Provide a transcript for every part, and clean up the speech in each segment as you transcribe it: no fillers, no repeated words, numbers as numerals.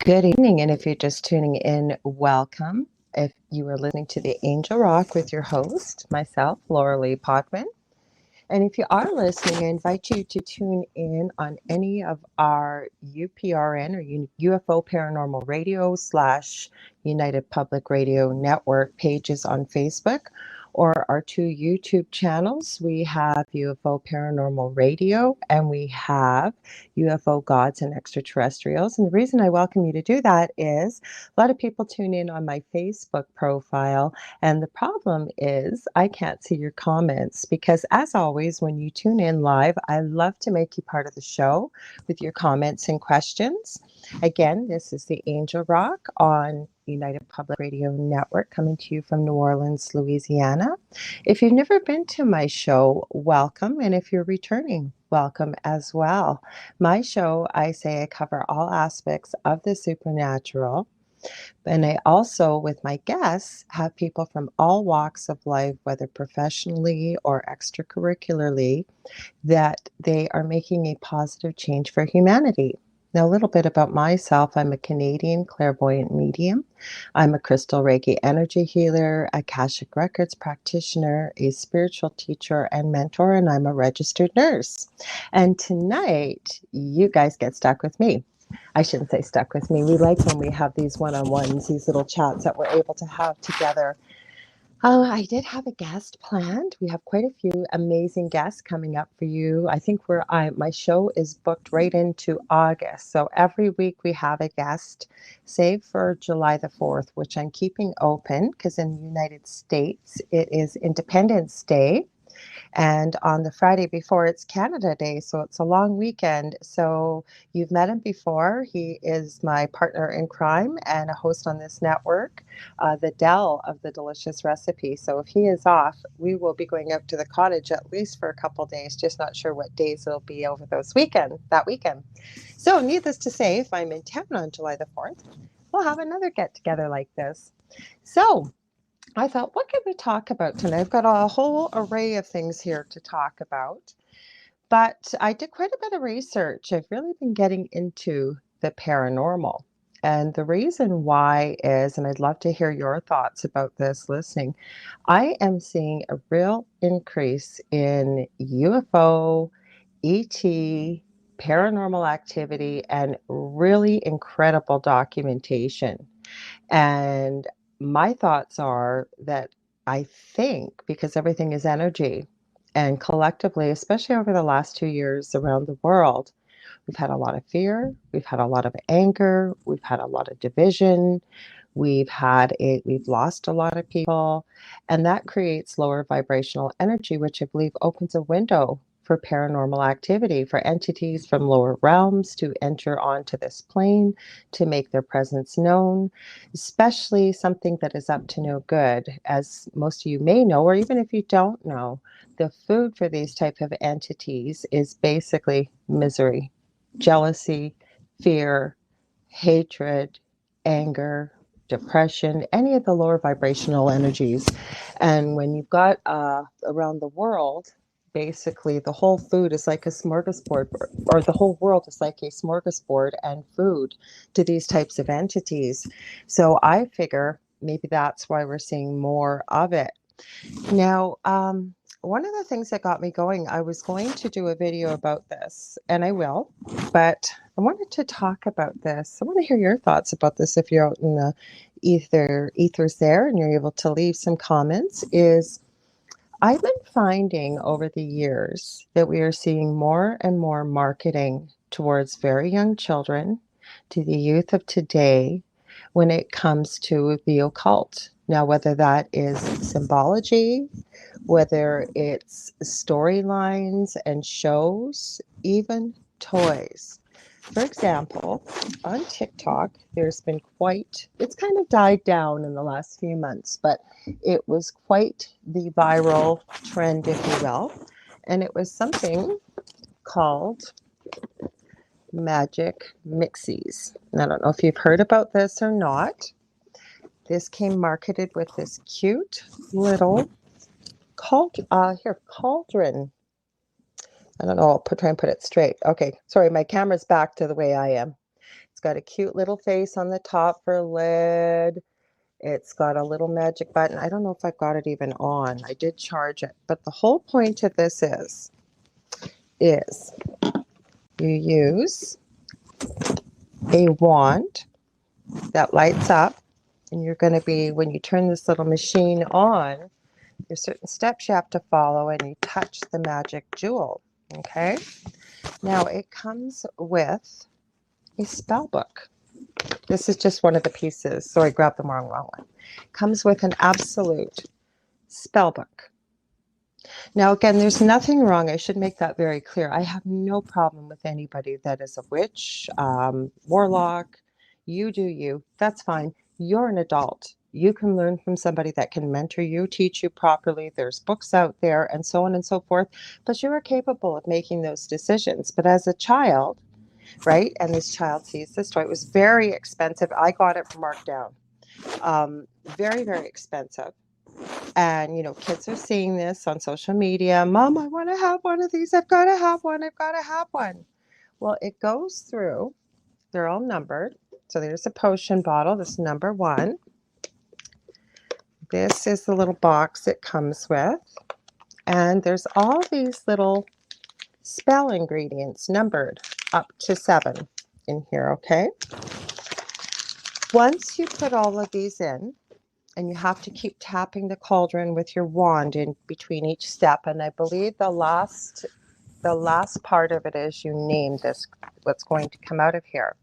Good evening, and if you're just tuning in, welcome. If you are listening to the Angel Rock with your host, myself, Lorilei Potvin. And if you are listening, I invite you to tune in on any of our UPRN or UFO Paranormal Radio / United Public Radio Network pages on Facebook, or our two YouTube channels. We have UFO Paranormal Radio and we have UFO Gods and Extraterrestrials. And the reason I welcome you to do that is a lot of people tune in on my Facebook profile, and the problem is I can't see your comments because, as always, when you tune in live, I love to make you part of the show with your comments and questions. Again, this is the Angel Rock on United Public Radio Network, coming to you from New Orleans, Louisiana. If you've never been to my show, welcome. And if you're returning, welcome as well. My show, I say I cover all aspects of the supernatural. And I also, with my guests, have people from all walks of life, whether professionally or extracurricularly, that they are making a positive change for humanity. Now, a little bit about myself. I'm a Canadian clairvoyant medium. I'm a crystal Reiki energy healer, Akashic Records practitioner, a spiritual teacher and mentor, and I'm a registered nurse. And tonight, you guys get stuck with me. I shouldn't say stuck with me. We like when we have these one-on-ones, these little chats that we're able to have together. I did have a guest planned. We have quite a few amazing guests coming up for you. I think my show is booked right into August. So every week we have a guest, save for July the 4th, which I'm keeping open because in the United States, it is Independence Day. And on the Friday before, it's Canada Day, so it's a long weekend. So you've met him before. He is my partner in crime and a host on this network, the Dell of the Delicious Recipe. So if he is off, we will be going up to the cottage at least for a couple of days, just not sure what days it'll be over that weekend. So needless to say, if I'm in town on July the 4th, we'll have another get-together like this. So I thought, what can we talk about tonight? I've got a whole array of things here to talk about, but I did quite a bit of research. I've really been getting into the paranormal. And the reason why is, and I'd love to hear your thoughts about this listening, I am seeing a real increase in UFO, ET, paranormal activity, and really incredible documentation. And my thoughts are that I think because everything is energy, and collectively, especially over the last 2 years around the world, we've had a lot of fear, we've had a lot of anger, we've had a lot of division, we've lost a lot of people, and that creates lower vibrational energy, which I believe opens a window for paranormal activity, for entities from lower realms to enter onto this plane, to make their presence known, especially something that is up to no good. As most of you may know, or even if you don't know, the food for these type of entities is basically misery, jealousy, fear, hatred, anger, depression, any of the lower vibrational energies. And when you've got around the world, basically the whole food is like a smorgasbord, or the whole world is like a smorgasbord and food to these types of entities. So I figure maybe that's why we're seeing more of it. Now, one of the things that got me going, I was going to do a video about this, and I will, but I wanted to talk about this. I want to hear your thoughts about this if you're out in the ethers there and you're able to leave some comments. I've been finding over the years that we are seeing more and more marketing towards very young children, to the youth of today, when it comes to the occult. Now, whether that is symbology, whether it's storylines and shows, even toys. For example, on TikTok, it's kind of died down in the last few months, but it was quite the viral trend, if you will. And it was something called Magic Mixies. And I don't know if you've heard about this or not. This came marketed with this cute little cauldron. I don't know, I'll try and put it straight. Okay, sorry, my camera's back to the way I am. It's got a cute little face on the top for lid. It's got a little magic button. I don't know if I've got it even on. I did charge it. But the whole point of this is you use a wand that lights up, and you're going to be, when you turn this little machine on, there's certain steps you have to follow, and you touch the magic jewel. Okay? Now, it comes with a spell book. This is just one of the pieces, so I grabbed the wrong one. It comes with an absolute spell book. Now, again, there's nothing wrong. I should make that very clear. I have no problem with anybody that is a witch, warlock. You do you. That's fine. You're an adult. You can learn from somebody that can mentor you, teach you properly. There's books out there and so on and so forth. But you are capable of making those decisions. But as a child, right, and this child sees this toy, it was very expensive. I got it marked down. Very, very expensive. And, kids are seeing this on social media. Mom, I want to have one of these. I've got to have one. I've got to have one. Well, it goes through. They're all numbered. So there's a potion bottle. This is number 1. This is the little box it comes with. And there's all these little spell ingredients numbered up to 7 in here, okay? Once you put all of these in, and you have to keep tapping the cauldron with your wand in between each step. And I believe the last part of it is you name this, what's going to come out of here.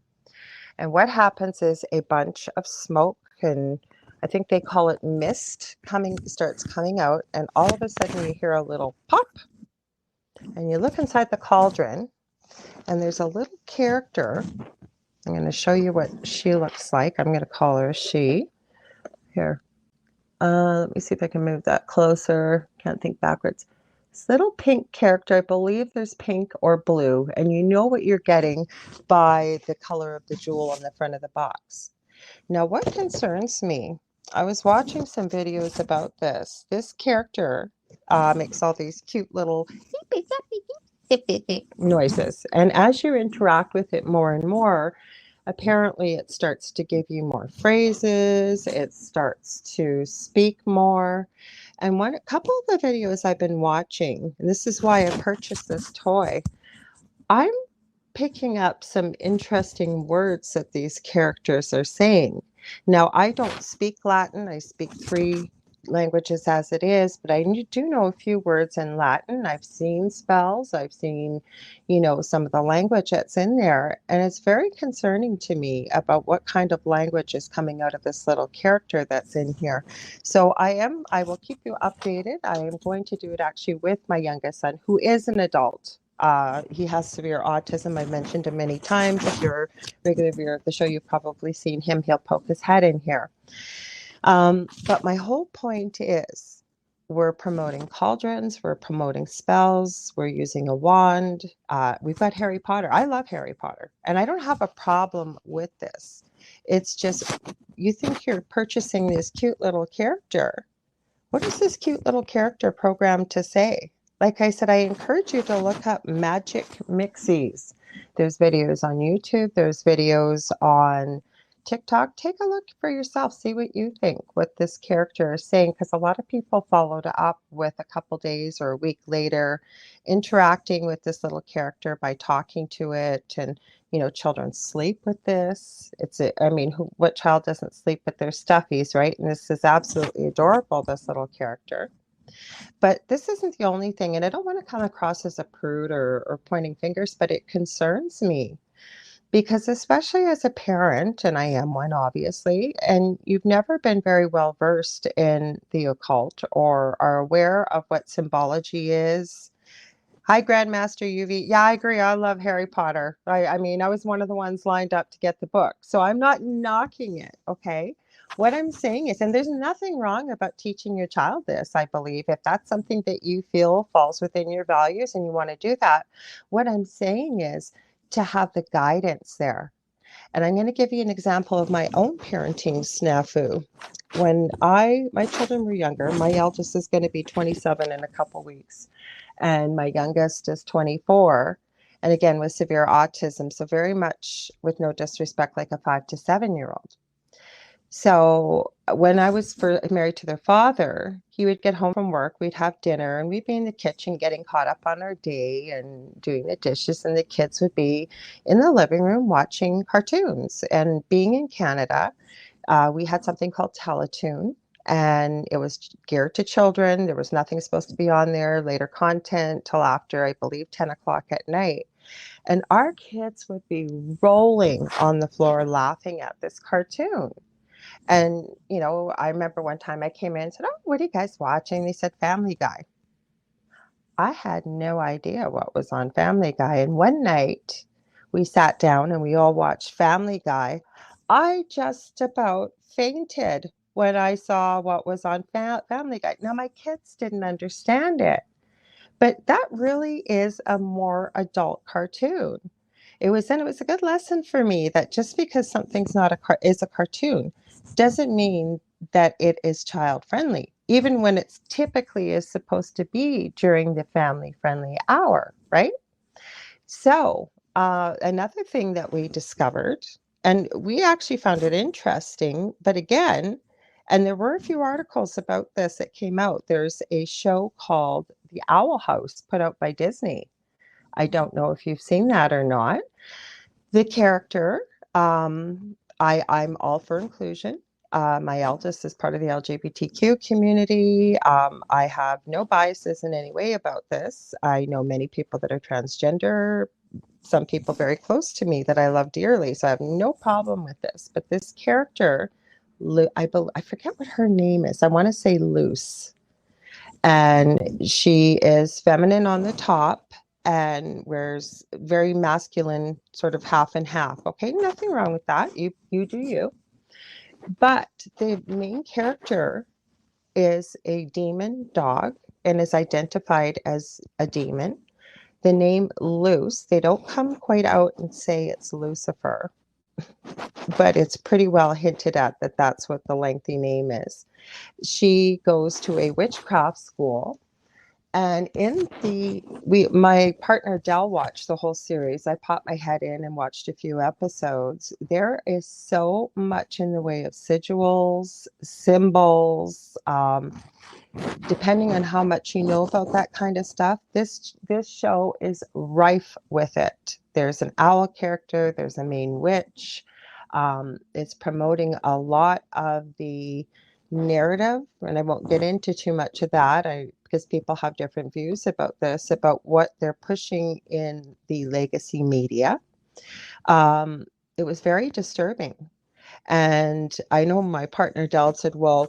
And what happens is a bunch of smoke, and I think they call it mist, starts coming out. And all of a sudden you hear a little pop. And you look inside the cauldron, and there's a little character. I'm going to show you what she looks like. I'm going to call her a she. Here. Let me see if I can move that closer. Can't think backwards. This little pink character, I believe there's pink or blue, and you know what you're getting by the color of the jewel on the front of the box. Now, what concerns me, I was watching some videos about this. This character makes all these cute little noises, and as you interact with it more and more, apparently it starts to give you more phrases, it starts to speak more. And a couple of the videos I've been watching, and this is why I purchased this toy, I'm picking up some interesting words that these characters are saying. Now, I don't speak Latin. I speak 3 languages as it is, but I do know a few words in Latin. I've seen spells. I've seen, some of the language that's in there. And it's very concerning to me about what kind of language is coming out of this little character that's in here. So I will keep you updated. I am going to do it actually with my youngest son, who is an adult. He has severe autism. I've mentioned him many times. If you're a regular viewer of the show, you've probably seen him. He'll poke his head in here. But my whole point is we're promoting cauldrons, we're promoting spells, we're using a wand. We've got Harry Potter. I love Harry Potter, and I don't have a problem with this. It's just, you think you're purchasing this cute little character. What is this cute little character programmed to say? Like I said, I encourage you to look up magic mixies. There's videos on YouTube. There's videos on TikTok. Take a look for yourself. See what you think, what this character is saying, because a lot of people followed up with a couple days or a week later interacting with this little character by talking to it. And, children sleep with this. What child doesn't sleep with their stuffies, right? And this is absolutely adorable, this little character. But this isn't the only thing, and I don't want to come across as a prude or pointing fingers, but it concerns me because, especially as a parent, and I am one obviously, and you've never been very well versed in the occult or are aware of what symbology is. Hi, Grandmaster UV. Yeah, I agree. I love Harry Potter. I was one of the ones lined up to get the book, so I'm not knocking it, okay? What I'm saying is, and there's nothing wrong about teaching your child this, I believe, if that's something that you feel falls within your values and you want to do that. What I'm saying is to have the guidance there. And I'm going to give you an example of my own parenting snafu. When my children were younger, my eldest is going to be 27 in a couple weeks, and my youngest is 24. And again, with severe autism, so very much, with no disrespect, like a 5 to 7 year old. So when I was married to their father, he would get home from work, we'd have dinner, and we'd be in the kitchen getting caught up on our day and doing the dishes, and the kids would be in the living room watching cartoons. And being in Canada, we had something called Teletoon, and it was geared to children. There was nothing supposed to be on there, later content, till after, I believe, 10 o'clock at night. And our kids would be rolling on the floor laughing at this cartoon. And, I remember one time I came in and said, "Oh, what are you guys watching?" They said, "Family Guy." I had no idea what was on Family Guy. And one night we sat down and we all watched Family Guy. I just about fainted when I saw what was on Family Guy. Now, my kids didn't understand it, but that really is a more adult cartoon. It was a good lesson for me that just because something's not is a cartoon doesn't mean that it is child friendly, even when it's typically is supposed to be during the family friendly hour, right? So, another thing that we discovered, and we actually found it interesting, but again, and there were a few articles about this that came out. There's a show called The Owl House put out by Disney. I don't know if you've seen that or not. The character, I'm all for inclusion. My eldest is part of the LGBTQ community. I have no biases in any way about this. I know many people that are transgender, some people very close to me that I love dearly, so I have no problem with this. But this character, I forget what her name is. I want to say Luce, and she is feminine on the top and wears very masculine, sort of half and half. Okay, nothing wrong with that. You do you. But the main character is a demon dog and is identified as a demon. The name Luce, they don't come quite out and say it's Lucifer, but it's pretty well hinted at that that's what the lengthy name is. She goes to a witchcraft school. And my partner Dell watched the whole series. I popped my head in and watched a few episodes. There is so much in the way of sigils, symbols. Depending on how much you know about that kind of stuff, this show is rife with it. There's an owl character. There's a main witch. It's promoting a lot of the narrative, and I won't get into too much of that because people have different views about this, about what they're pushing in the legacy media. It was very disturbing. And I know my partner Dell said, "Well,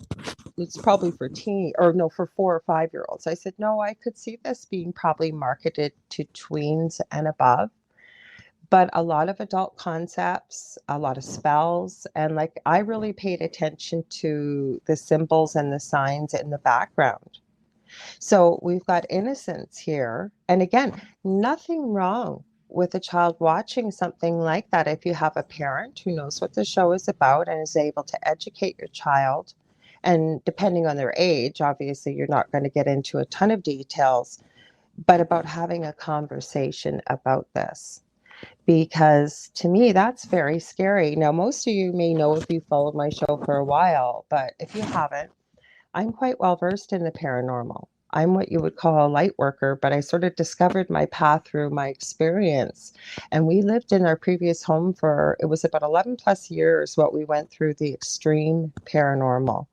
it's probably for for 4 or 5 year olds." I said, "No, I could see this being probably marketed to tweens and above, but a lot of adult concepts, a lot of spells, and like I really paid attention to the symbols and the signs in the background." So we've got innocence here. And again, nothing wrong with a child watching something like that if you have a parent who knows what the show is about and is able to educate your child. And depending on their age, obviously, you're not going to get into a ton of details, but about having a conversation about this. Because to me, that's very scary. Now, most of you may know if you followed my show for a while, but if you haven't, I'm quite well versed in the paranormal. I'm what you would call a light worker, but I sort of discovered my path through my experience. And we lived in our previous home it was about 11 plus years, what we went through the extreme paranormal.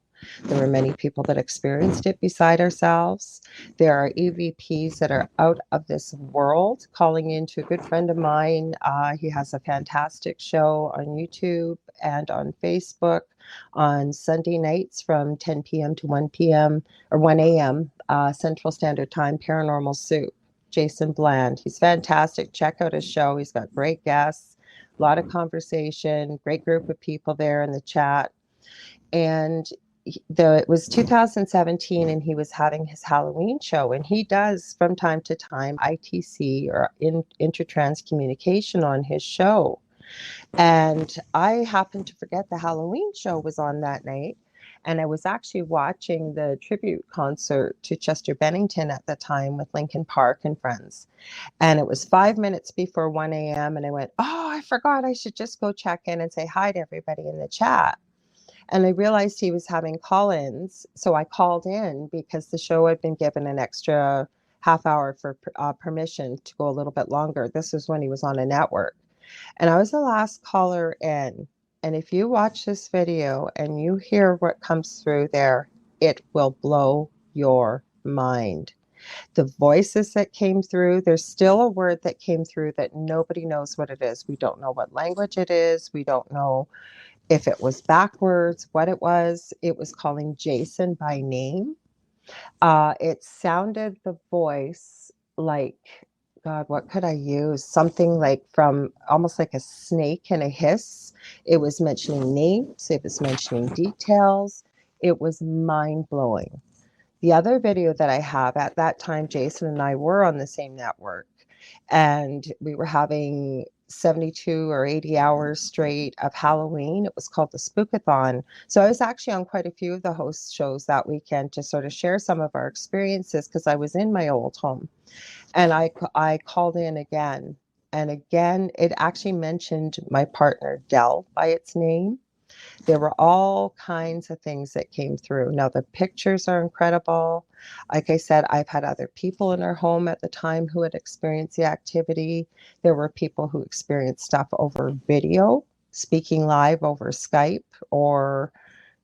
There were many people that experienced it beside ourselves. There are EVPs that are out of this world. Calling in to a good friend of mine. He has a fantastic show on YouTube and on Facebook on Sunday nights from 10 p.m. to 1 p.m. or 1 a.m. Central Standard Time, Paranormal Soup. Jason Bland. He's fantastic. Check out his show. He's got great guests, a lot of conversation, great group of people there in the chat. And it was 2017 and he was having his Halloween show, and he does from time to time ITC or intertrans communication on his show. And I happened to forget the Halloween show was on that night. And I was actually watching the tribute concert to Chester Bennington at the time with Lincoln Park and friends. And it was 5 minutes before 1 a.m. And I went, oh, I forgot I should just go check in and say hi to everybody in the chat. And I realized he was having call-ins. So I called in because the show had been given an extra half hour for permission to go a little bit longer. This was when he was on a network. And I was the last caller in. And if you watch this video and you hear what comes through there, it will blow your mind. The voices that came through, there's still a word that came through that nobody knows what it is. We don't know what language it is. We don't know if it was backwards, what it was. It was calling Jason by name. It sounded the voice like, God, what could I use? Something like from almost like a snake in a hiss. It was mentioning names, it was mentioning details. It was mind blowing. The other video that I have, at that time, Jason and I were on the same network, and we were having 72 or 80 hours straight of Halloween. It was called the Spookathon. So I was actually on quite a few of the host shows that weekend to sort of share some of our experiences, because I was in my old home. And I called in again. And again, it actually mentioned my partner, Dell, by its name. There were all kinds of things that came through. Now, the pictures are incredible. Like I said, I've had other people in our home at the time who had experienced the activity. There were people who experienced stuff over video, speaking live over Skype, or,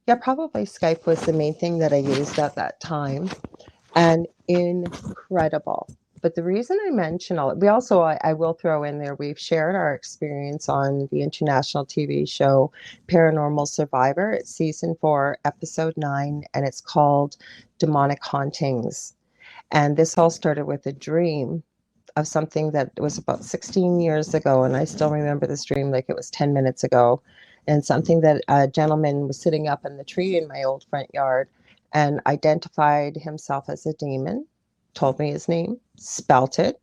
yeah, probably Skype was the main thing that I used at that time. And incredible. But the reason I mention all it, we also, I will throw in there, we've shared our experience on the international TV show Paranormal Survivor. It's season 4, episode 9, and it's called Demonic Hauntings. And this all started with a dream of something that was about 16 years ago. And I still remember this dream like it was 10 minutes ago. And something that a gentleman was sitting up in the tree in my old front yard and identified himself as a demon, told me his name, spelt it.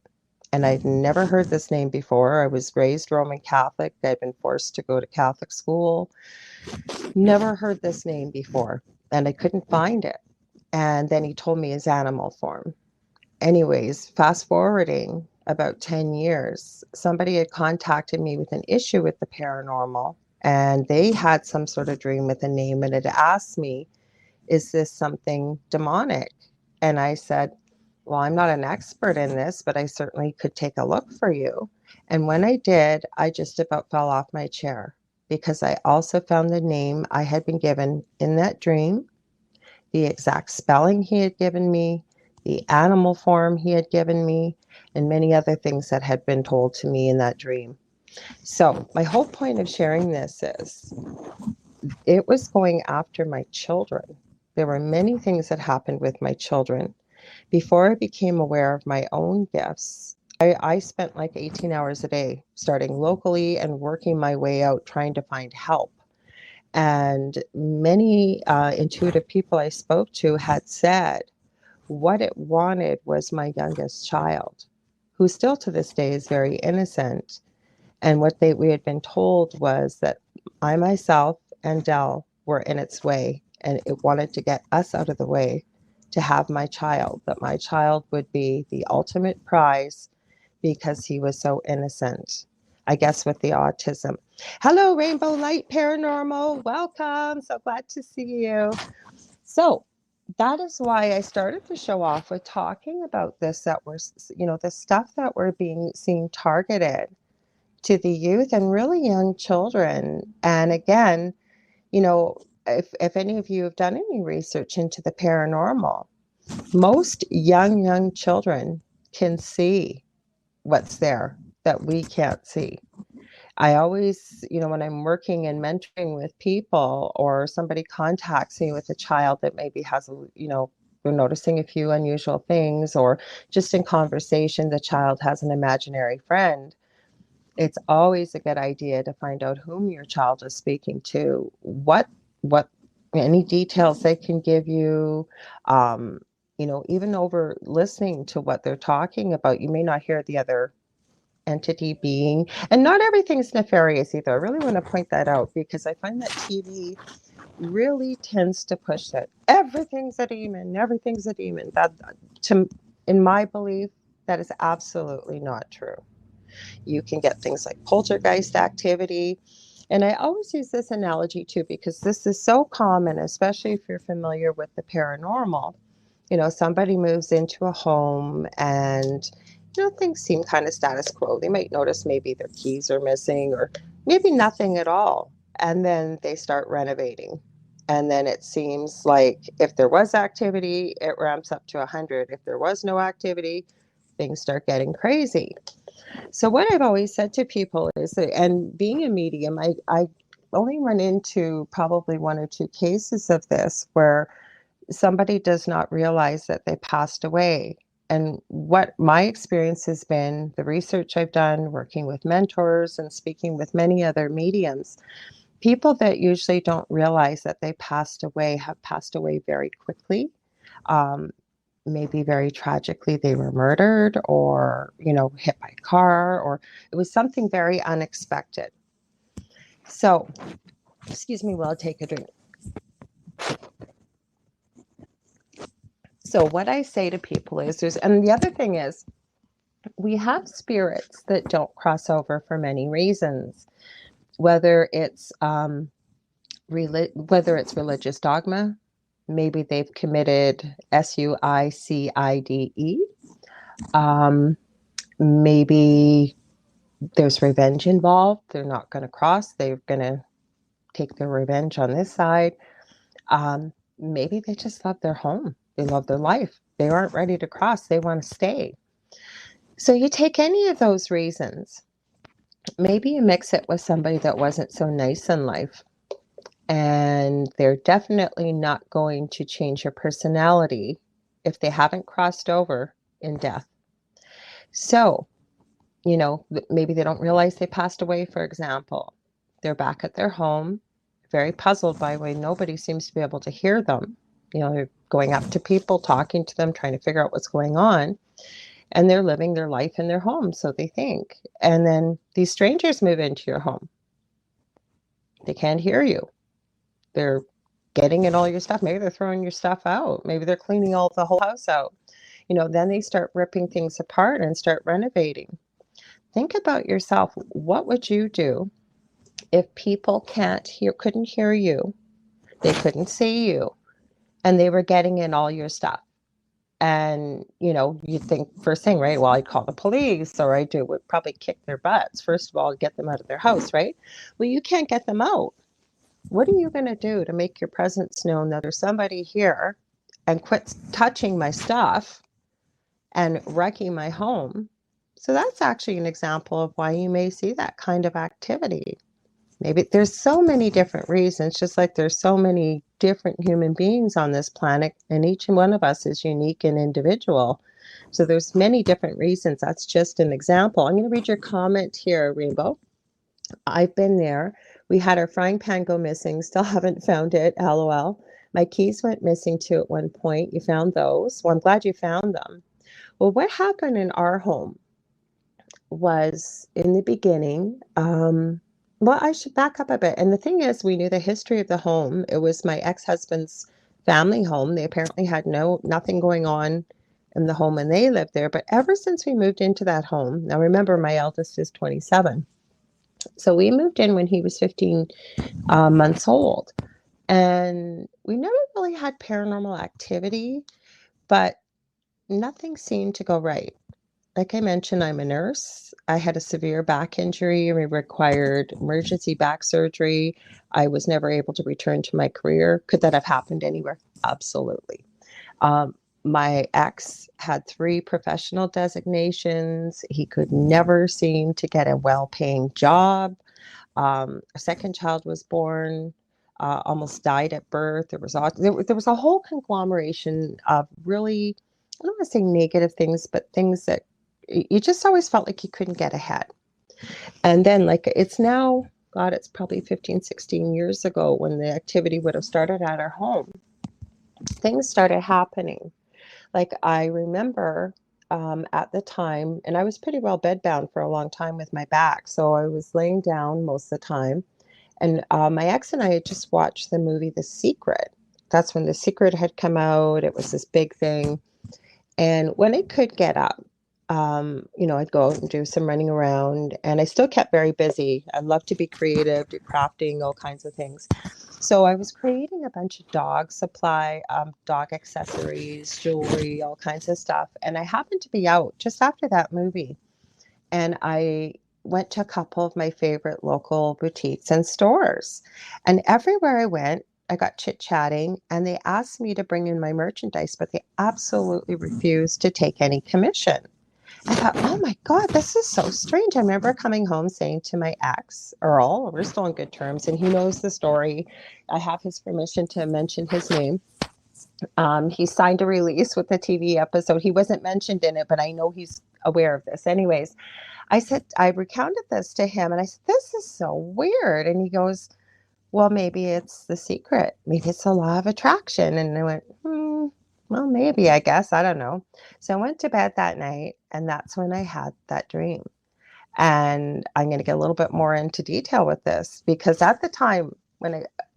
And I'd never heard this name before. I was raised Roman Catholic. I'd been forced to go to Catholic school. Never heard this name before. And I couldn't find it. And then he told me his animal form. Anyways, fast forwarding about 10 years, somebody had contacted me with an issue with the paranormal, and they had some sort of dream with a name, and it asked me, is this something demonic? And I said, well, I'm not an expert in this, but I certainly could take a look for you. And when I did, I just about fell off my chair, because I also found the name I had been given in that dream, the exact spelling he had given me, the animal form he had given me, and many other things that had been told to me in that dream. So my whole point of sharing this is it was going after my children. There were many things that happened with my children. Before I became aware of my own gifts, I spent like 18 hours a day, starting locally and working my way out, trying to find help. And many intuitive people I spoke to had said, what it wanted was my youngest child, who still to this day is very innocent. And what we had been told was that I myself and Dell were in its way, and it wanted to get us out of the way to have my child, that my child would be the ultimate prize because he was so innocent. I guess with the autism. Hello, Rainbow Light Paranormal. Welcome. So glad to see you. So that is why I started the show off with talking about this, that we're, the stuff that we're seeing targeted to the youth and really young children. And again, if any of you have done any research into the paranormal, most young children can see what's there that we can't see. I always, when I'm working and mentoring with people, or somebody contacts me with a child that maybe has, we're noticing a few unusual things, or just in conversation, the child has an imaginary friend. It's always a good idea to find out whom your child is speaking to, what any details they can give you, even over listening to what they're talking about. You may not hear the other entity being, and not everything's nefarious either. I really want to point that out, because I find that TV really tends to push that everything's a demon, everything's a demon. That, to, in my belief, that is absolutely not true. You can get things like poltergeist activity. And I always use this analogy too, because this is so common, especially if you're familiar with the paranormal. Somebody moves into a home and, things seem kind of status quo. They might notice maybe their keys are missing or maybe nothing at all. And then they start renovating. And then it seems like if there was activity, it ramps up to 100. If there was no activity, things start getting crazy. So what I've always said to people is that, and being a medium, I only run into probably one or two cases of this where somebody does not realize that they passed away. And what my experience has been, the research I've done, working with mentors and speaking with many other mediums, people that usually don't realize that they passed away have passed away very quickly. Um, Maybe very tragically they were murdered or hit by a car, or it was something very unexpected. So excuse me while I take a drink. So what I say to people is and the other thing is, we have spirits that don't cross over for many reasons, whether it's whether it's religious dogma. Maybe they've committed suicide. Maybe there's revenge involved. They're not going to cross. They're going to take their revenge on this side. Maybe they just love their home. They love their life. They aren't ready to cross. They want to stay. So you take any of those reasons. Maybe you mix it with somebody that wasn't so nice in life. And they're definitely not going to change your personality if they haven't crossed over in death. So, maybe they don't realize they passed away, for example. They're back at their home, very puzzled by why nobody seems to be able to hear them. They're going up to people, talking to them, trying to figure out what's going on. And they're living their life in their home, so they think. And then these strangers move into your home. They can't hear you. They're getting in all your stuff. Maybe they're throwing your stuff out. Maybe they're cleaning the whole house out. Then they start ripping things apart and start renovating. Think about yourself. What would you do if people couldn't hear you, they couldn't see you, and they were getting in all your stuff? And, you'd think first thing, right? Well, I'd call the police, or would probably kick their butts. First of all, get them out of their house, right? Well, you can't get them out. What are you going to do to make your presence known that there's somebody here and quit touching my stuff and wrecking my home? So that's actually an example of why you may see that kind of activity. Maybe there's so many different reasons, just like there's so many different human beings on this planet, and each one of us is unique and individual. So there's many different reasons. That's just an example. I'm going to read your comment here, Rainbow. I've been there. We had our frying pan go missing. Still haven't found it. LOL. My keys went missing too at one point. You found those. Well, I'm glad you found them. Well, what happened in our home was, in the beginning, well, I should back up a bit. And the thing is, we knew the history of the home. It was my ex-husband's family home. They apparently had nothing going on in the home when they lived there. But ever since we moved into that home, now remember, my eldest is 27. So we moved in when he was 15 months old. And we never really had paranormal activity, but nothing seemed to go right. Like I mentioned, I'm a nurse. I had a severe back injury and we required emergency back surgery. I was never able to return to my career. Could that have happened anywhere? Absolutely. My ex had 3 professional designations. He could never seem to get a well-paying job. A second child was born, almost died at birth. There was a whole conglomeration of really, I don't want to say negative things, but things that you just always felt like you couldn't get ahead. And then, like, it's now, God, it's probably 15, 16 years ago when the activity would have started at our home. Things started happening. Like, I remember at the time, and I was pretty well bedbound for a long time with my back. So I was laying down most of the time. And my ex and I had just watched the movie The Secret. That's when The Secret had come out. It was this big thing. And when I could get up, I'd go out and do some running around, and I still kept very busy. I love to be creative, do crafting, all kinds of things. So I was creating a bunch of dog supply, dog accessories, jewelry, all kinds of stuff. And I happened to be out just after that movie, and I went to a couple of my favorite local boutiques and stores. And everywhere I went, I got chit-chatting, and they asked me to bring in my merchandise, but they absolutely refused to take any commission. I thought, oh my God, this is so strange. I remember coming home saying to my ex, Earl, we're still in good terms, and he knows the story. I have his permission to mention his name. He signed a release with the TV episode. He wasn't mentioned in it, but I know he's aware of this. Anyways, I recounted this to him, and I said, this is so weird. And he goes, well, maybe it's the secret. Maybe it's the law of attraction. And I went, well, maybe, I guess. I don't know. So I went to bed that night, and that's when I had that dream. And I'm going to get a little bit more into detail with this, because at the time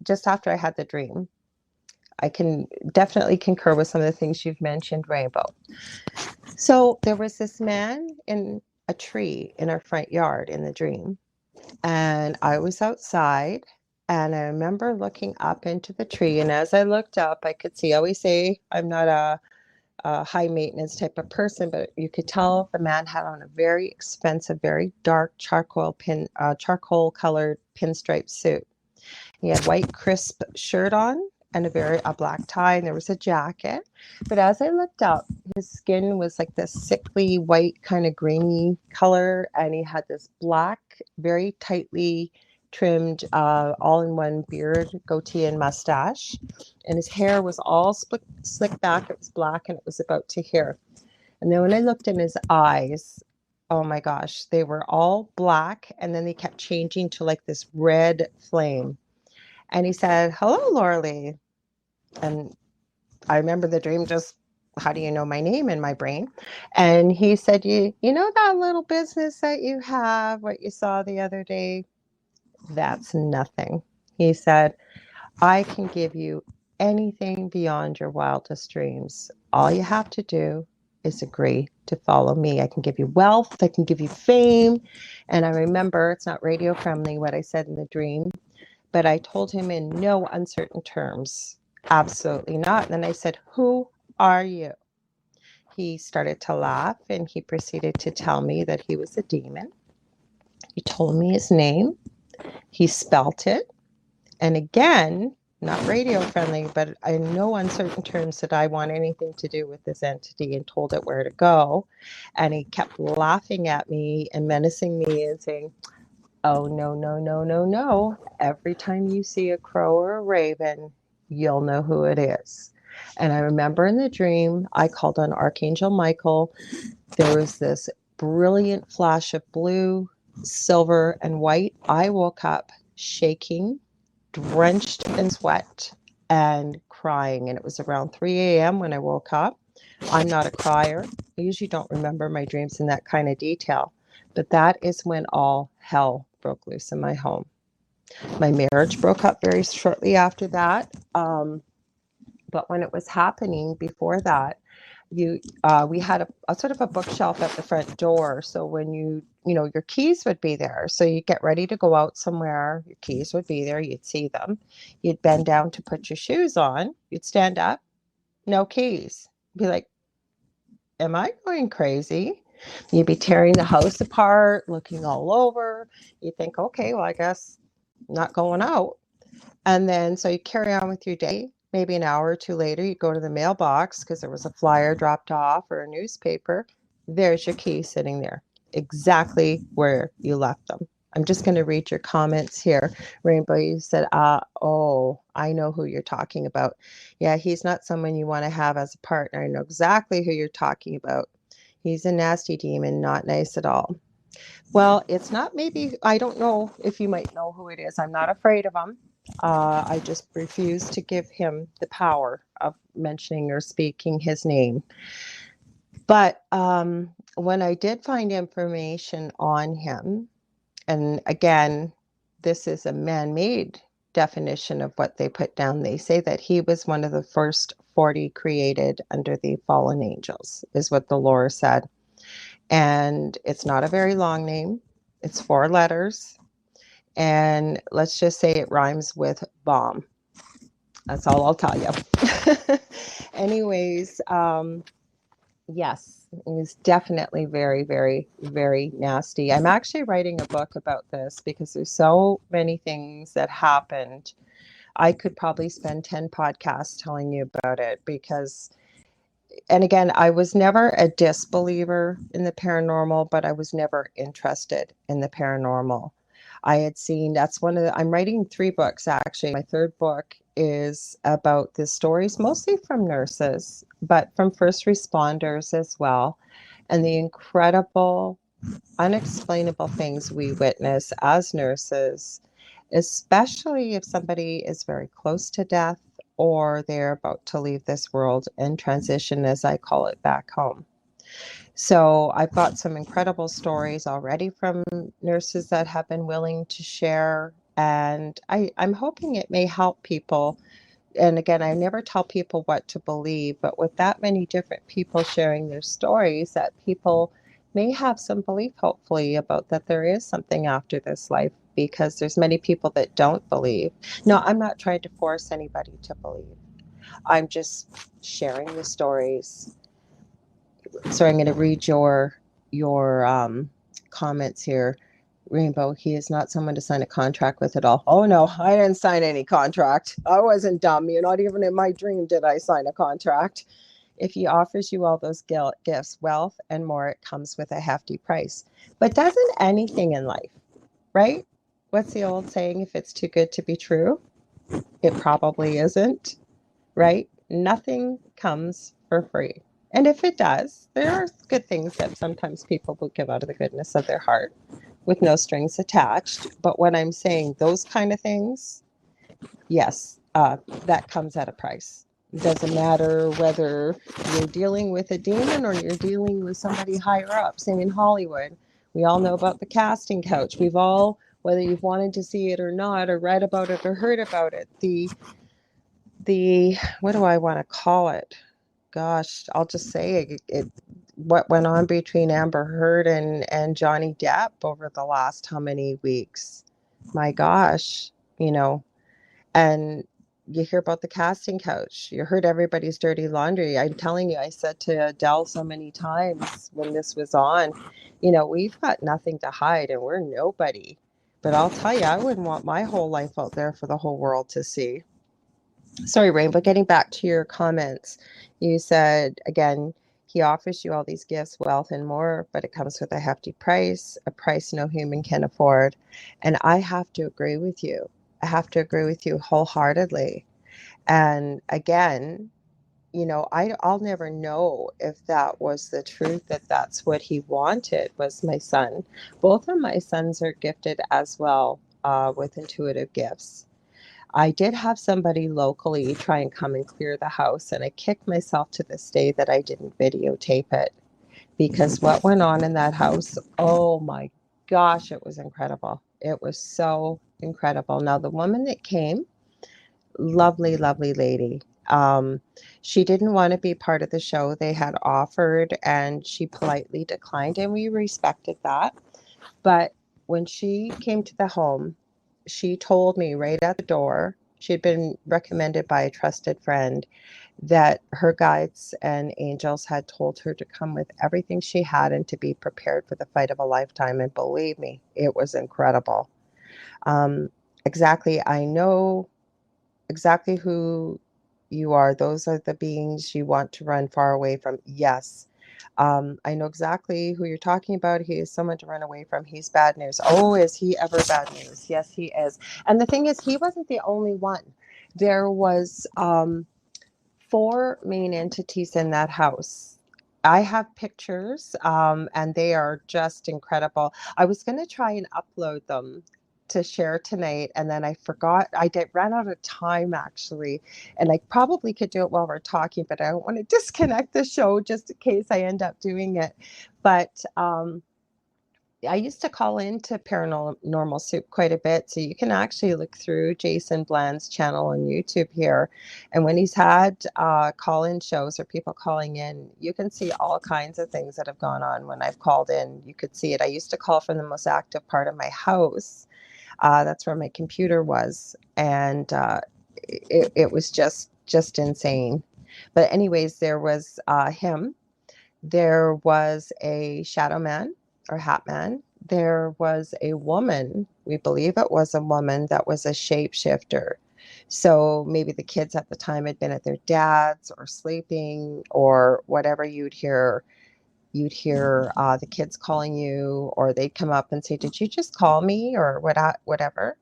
just after I had the dream, I can definitely concur with some of the things you've mentioned, Rainbow. So there was this man in a tree in our front yard in the dream, and I was outside, and I remember looking up into the tree, and as I looked up, I could see, I always say I'm not a high maintenance type of person, but you could tell the man had on a very expensive, very dark charcoal colored pinstripe suit. He had white crisp shirt on and a black tie, and there was a jacket. But as I looked up, his skin was like this sickly white kind of grainy color, and he had this black, very tightly trimmed, all-in-one beard, goatee, and mustache. And his hair was all slicked back. It was black, and it was about to here. And then when I looked in his eyes, oh my gosh, they were all black, and then they kept changing to like this red flame. And he said, hello, Lorilei. And I remember the dream, just, how do you know my name, in my brain? And he said, you know that little business that you have, what you saw the other day? That's nothing. He said, I can give you anything beyond your wildest dreams. All you have to do is agree to follow me. I can give you wealth. I can give you fame. And I remember, it's not radio friendly what I said in the dream, but I told him in no uncertain terms, absolutely not. And then I said, who are you? He started to laugh, and he proceeded to tell me that he was a demon. He told me his name. He spelt it. And again, not radio friendly, but in no uncertain terms did I want anything to do with this entity, and told it where to go. And he kept laughing at me and menacing me and saying, oh, no, no, no, no, no. Every time you see a crow or a raven, you'll know who it is. And I remember in the dream, I called on Archangel Michael. There was this brilliant flash of blue, silver, and white. I woke up shaking, drenched in sweat, and crying. And it was around 3 a.m. when I woke up. I'm not a crier. I usually don't remember my dreams in that kind of detail. But that is when all hell broke loose in my home. My marriage broke up very shortly after that. But when it was happening before that, we had a sort of a bookshelf at the front door. So when your keys would be there. So you'd get ready to go out somewhere. Your keys would be there. You'd see them. You'd bend down to put your shoes on. You'd stand up. No keys. Be like, am I going crazy? You'd be tearing the house apart, looking all over. You think, okay, well, I guess not going out. And then so you carry on with your day. Maybe an hour or two later, you go to the mailbox because there was a flyer dropped off or a newspaper. There's your key sitting there, exactly where you left them. I'm just going to read your comments here. Rainbow, you said, oh, I know who you're talking about. Yeah, he's not someone you want to have as a partner. I know exactly who you're talking about. He's a nasty demon, not nice at all. Well, it's not, maybe, I don't know if you might know who it is. I'm not afraid of him. I just refuse to give him the power of mentioning or speaking his name. But when I did find information on him, and again, this is a man-made definition of what they put down. They say that he was one of the first 40 created under the fallen angels, is what the lore said. And it's not a very long name. It's 4 letters. And let's just say it rhymes with bomb. That's all I'll tell you. Anyways, yes, it was definitely very, very, very nasty. I'm actually writing a book about this because there's so many things that happened. I could probably spend 10 podcasts telling you about it because, and again, I was never a disbeliever in the paranormal, but I was never interested in the paranormal. I had seen, that's one of the, I'm writing 3 books actually. My 3rd book is about the stories, mostly from nurses, but from first responders as well, and the incredible, unexplainable things we witness as nurses, especially if somebody is very close to death or they're about to leave this world and transition, as I call it, back home. So I've got some incredible stories already from nurses that have been willing to share, and I'm hoping it may help people. And again, I never tell people what to believe, but with that many different people sharing their stories, that people may have some belief, hopefully, about that there is something after this life, because there's many people that don't believe. No, I'm not trying to force anybody to believe. I'm just sharing the stories. So I'm going to read your comments here. Rainbow, he is not someone to sign a contract with at all. Oh no, I didn't sign any contract. I wasn't dumb. You're not even in my dream did I sign a contract. If he offers you all those gifts, wealth, and more, it comes with a hefty price. But doesn't anything in life, right? What's the old saying? If it's too good to be true, it probably isn't, right? Nothing comes for free. And if it does, there are good things that sometimes people will give out of the goodness of their heart with no strings attached. But what I'm saying, those kind of things, yes, that comes at a price. It doesn't matter whether you're dealing with a demon or you're dealing with somebody higher up, say in Hollywood. We all know about the casting couch. We've all, whether you've wanted to see it or not, or read about it or heard about it, the what do I want to call it? Gosh, I'll just say it what went on between Amber Heard and Johnny Depp over the last how many weeks? My gosh, you know, and you hear about the casting couch. You heard everybody's dirty laundry. I'm telling you, I said to Adele so many times when this was on, you know, we've got nothing to hide and we're nobody. But I'll tell you, I wouldn't want my whole life out there for the whole world to see. Sorry, Rainbow, getting back to your comments, you said, again, he offers you all these gifts, wealth, and more, but it comes with a hefty price, a price no human can afford. And I have to agree with you. I have to agree with you wholeheartedly. And again, you know, I'll never know if that was the truth, that that's what he wanted was my son. Both of my sons are gifted as well with intuitive gifts. I did have somebody locally try and come and clear the house, and I kick myself to this day that I didn't videotape it, because what went on in that house, oh my gosh, it was incredible. It was so incredible. Now, the woman that came, lovely, lovely lady. She didn't want to be part of the show. They had offered, and she politely declined, and we respected that. But when she came to the home, she told me right at the door, she had been recommended by a trusted friend, that her guides and angels had told her to come with everything she had and to be prepared for the fight of a lifetime. And believe me, it was incredible. Um, exactly. I know exactly who you are. Those are the beings you want to run far away from. Yes. I know exactly who you're talking about. He is someone to run away from. He's bad news. Oh, is he ever bad news? Yes, he is. And the thing is, he wasn't the only one. There was 4 main entities in that house. I have pictures, and they are just incredible. I was going to try and upload them to share tonight, and then I forgot. Ran out of time actually, and I probably could do it while we're talking, but I don't want to disconnect the show just in case I end up doing it. But I used to call into Paranormal Soup quite a bit, so you can actually look through Jason Bland's channel on YouTube here. And when he's had call-in shows or people calling in, you can see all kinds of things that have gone on when I've called in. You could see it. I used to call from the most active part of my house. That's where my computer was, and it was just insane. But anyways, there was him. There was a shadow man or hat man. There was a woman, we believe it was a woman that was a shapeshifter. So maybe the kids at the time had been at their dad's or sleeping or whatever. You'd hear the kids calling you, or they'd come up and say, "Did you just call me?" or whatever.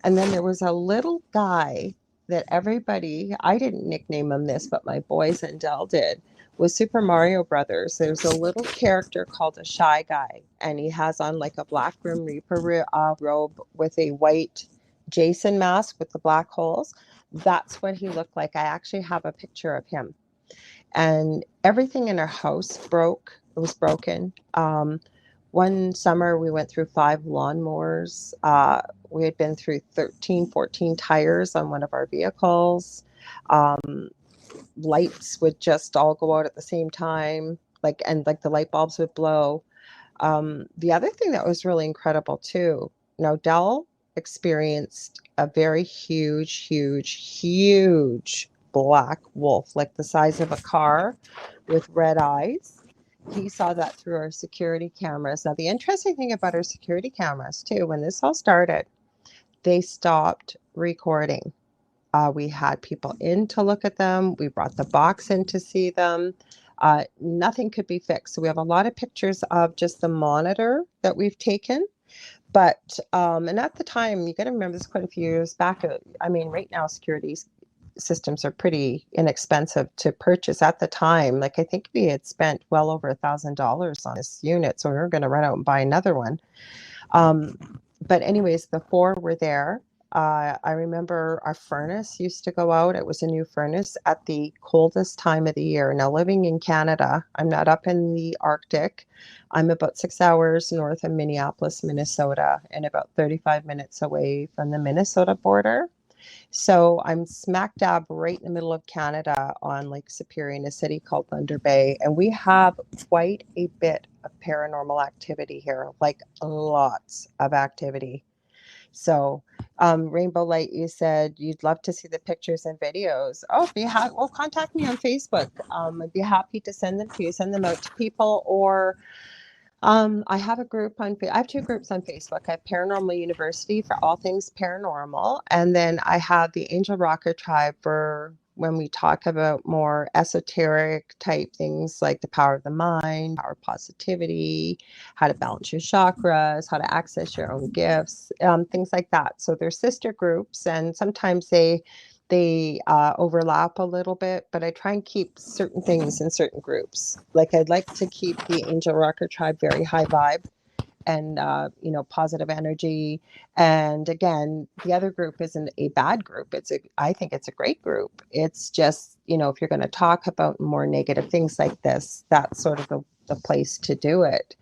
And then there was a little guy that everybody, I didn't nickname him this, but my boys and Dell did, was Super Mario Brothers. There's a little character called a Shy Guy, and he has on like a black Grim Reaper robe with a white Jason mask with the black holes. That's what he looked like. I actually have a picture of him. And everything in our house broke. It was broken. One summer we went through 5 lawnmowers. We had been through 13, 14 tires on one of our vehicles. Um, Lights would just all go out at the same time, like the light bulbs would blow. The other thing that was really incredible too, now Dell experienced a very huge, huge, huge black wolf, like the size of a car with red eyes. He saw that through our security cameras. Now, the interesting thing about our security cameras too, when this all started, they stopped recording. We had people in to look at them. We brought the box in to see them. Nothing could be fixed. So we have a lot of pictures of just the monitor that we've taken. But, and at the time, you got to remember this quite a few years back. I mean, right now, security systems are pretty inexpensive to purchase. At the time, like I think we had spent well over $1,000 on this unit. So we were going to run out and buy another one. But anyways, the 4 were there. I remember our furnace used to go out. It was a new furnace at the coldest time of the year. Now, living in Canada, I'm not up in the Arctic. I'm about 6 hours north of Minneapolis, Minnesota, and about 35 minutes away from the Minnesota border. So I'm smack dab right in the middle of Canada on Lake Superior in a city called Thunder Bay. And we have quite a bit of paranormal activity here, like lots of activity. So, Rainbow Light, you said you'd love to see the pictures and videos. Oh, well, contact me on Facebook. I'd be happy to send them to you, send them out to people, or I have a group I have 2 groups on Facebook. I have Paranormal University for all things paranormal, and then I have the Angel Rocker Tribe for when we talk about more esoteric type things like the power of the mind, power of positivity, how to balance your chakras, how to access your own gifts, things like that. So they're sister groups, and sometimes they overlap a little bit, but I try and keep certain things in certain groups. Like I'd like to keep the Angel Rocker Tribe very high vibe and positive energy. And again, the other group isn't a bad group. I think it's a great group. It's just, if you're going to talk about more negative things like this, that's sort of the place to do it.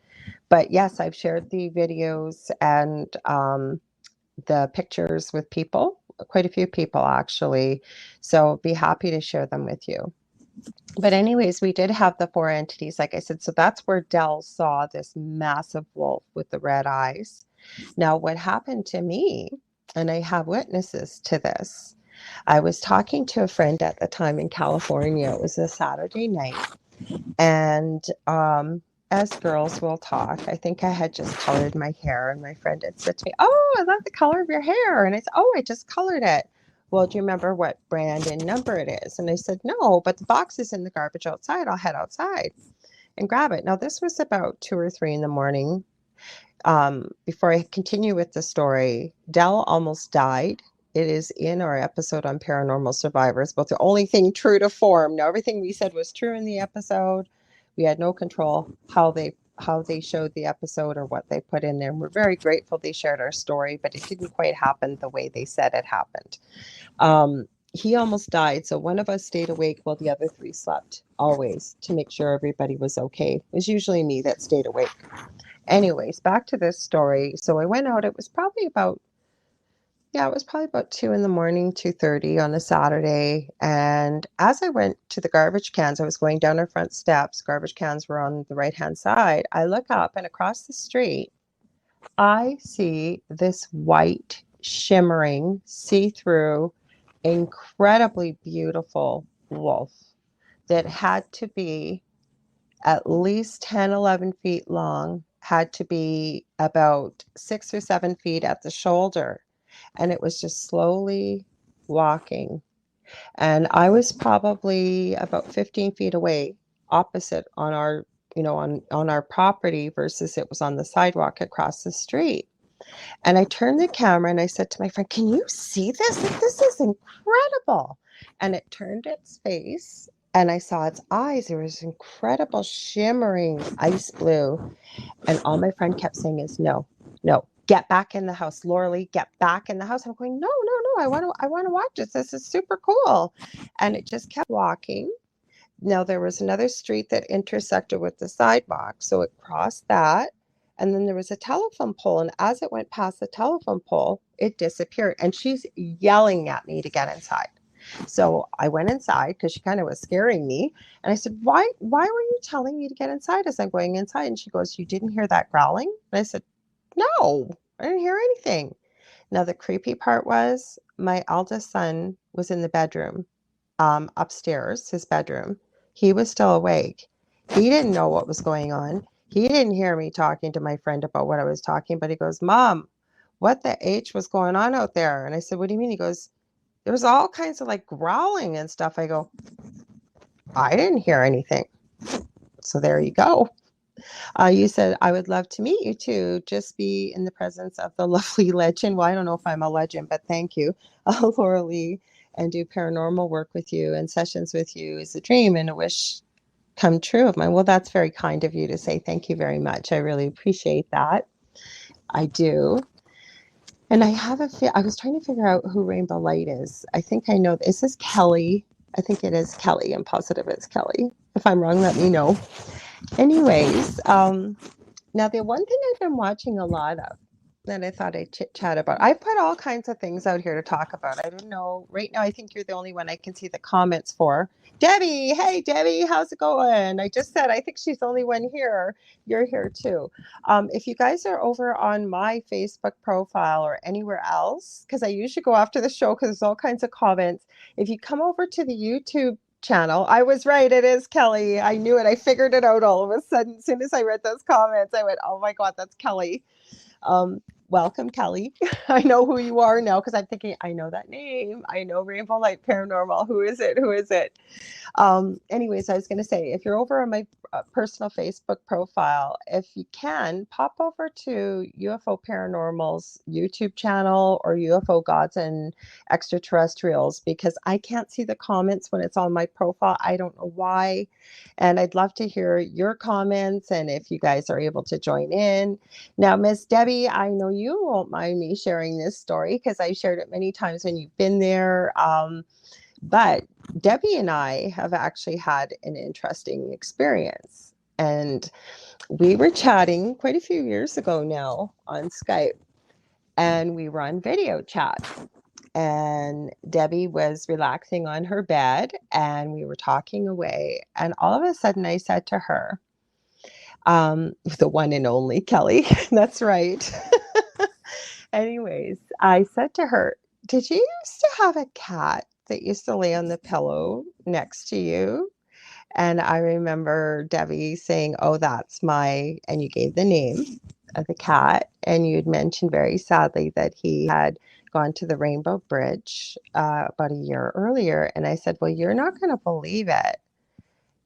But yes, I've shared the videos and the pictures with people, quite a few people actually. So be happy to share them with you. But anyways, we did have the 4 entities, like I said. So that's where Dell saw this massive wolf with the red eyes. Now, what happened to me, and I have witnesses to this, I was talking to a friend at the time in California. It was a Saturday night. And as girls will talk, I think I had just colored my hair, and my friend had said to me, "Oh, I love the color of your hair." And I said, "Oh, I just colored it." "Well, do you remember what brand and number it is?" And I said, "No, but the box is in the garbage outside. I'll head outside and grab it." Now, this was about 2 or 3 in the morning. Before I continue with the story, Dell almost died. It is in our episode on paranormal survivors, but the only thing true to form. Now, everything we said was true in the episode. We had no control how they showed the episode or what they put in there. And we're very grateful they shared our story, but it didn't quite happen the way they said it happened. He almost died, so one of us stayed awake while the other 3 slept, always, to make sure everybody was okay. It was usually me that stayed awake. Anyways, back to this story. So I went out. It was probably about 2 in the morning, 2:30 on a Saturday. And as I went to the garbage cans, I was going down our front steps. Garbage cans were on the right-hand side. I look up and across the street, I see this white, shimmering, see-through, incredibly beautiful wolf that had to be at least 10, 11 feet long, had to be about 6 or 7 feet at the shoulder. And it was just slowly walking. And I was probably about 15 feet away, opposite on our, on our property versus it was on the sidewalk across the street. And I turned the camera and I said to my friend, "Can you see this? Like, this is incredible." And it turned its face and I saw its eyes. There was incredible shimmering ice blue. And all my friend kept saying is, "No, no, get back in the house. Lorilei, get back in the house." I'm going, "No, no, no. I want to watch this. This is super cool." And it just kept walking. Now there was another street that intersected with the sidewalk, so it crossed that. And then there was a telephone pole, and as it went past the telephone pole, it disappeared. And she's yelling at me to get inside. So I went inside because she kind of was scaring me. And I said, why were you telling me to get inside as I'm going inside? And she goes, "You didn't hear that growling?" And I said, "No, I didn't hear anything." Now the creepy part was my eldest son was in the bedroom, upstairs, his bedroom. He was still awake. He didn't know what was going on. He didn't hear me talking to my friend about what I was talking, but he goes, "Mom, what the H was going on out there?" And I said, "What do you mean?" He goes, "There was all kinds of like growling and stuff." I go, "I didn't hear anything." So there you go. You said, "I would love to meet you too. Just be in the presence of the lovely legend." Well, I don't know if I'm a legend, but thank you, Lorilei, and do paranormal work with you and sessions with you is a dream and a wish come true of mine. Well, that's very kind of you to say. Thank you very much. I really appreciate that. I do. And I was trying to figure out who Rainbow Light is. I think I know. Is this Kelly? I think it is Kelly. I'm positive it's Kelly. If I'm wrong, let me know. Anyways, now the one thing I've been watching a lot of that I thought I'd chit chat about. I put all kinds of things out here to talk about. I don't know. Right now, I think you're the only one I can see the comments for. Debbie, hey Debbie, how's it going? I just said I think she's the only one here. You're here too. If you guys are over on my Facebook profile or anywhere else, because I usually go after the show because there's all kinds of comments. If you come over to the YouTube channel, I was right. It is Kelly. I knew it. I figured it out all of a sudden. As soon as I read those comments, I went, "Oh my God, that's Kelly." Welcome, Kelly. I know who you are now because I'm thinking, I know that name. I know Rainbow Light Paranormal. Who is it? Who is it? Anyways, I was going to say, if you're over on my personal Facebook profile, if you can, pop over to UFO Paranormal's YouTube channel or UFO Gods and Extraterrestrials because I can't see the comments when it's on my profile. I don't know why. And I'd love to hear your comments and if you guys are able to join in. Now, Miss Debbie, I know you won't mind me sharing this story because I shared it many times when you've been there. But Debbie and I have actually had an interesting experience. And we were chatting quite a few years ago now on Skype, and we were on video chat. And Debbie was relaxing on her bed, and we were talking away. And all of a sudden, I said to her, the one and only Kelly, that's right. Anyways, I said to her, "Did you used to have a cat that used to lay on the pillow next to you?" And I remember Debbie saying, "Oh, that's my," and you gave the name of the cat. And you'd mentioned very sadly that he had gone to the Rainbow Bridge about a year earlier. And I said, "Well, you're not going to believe it.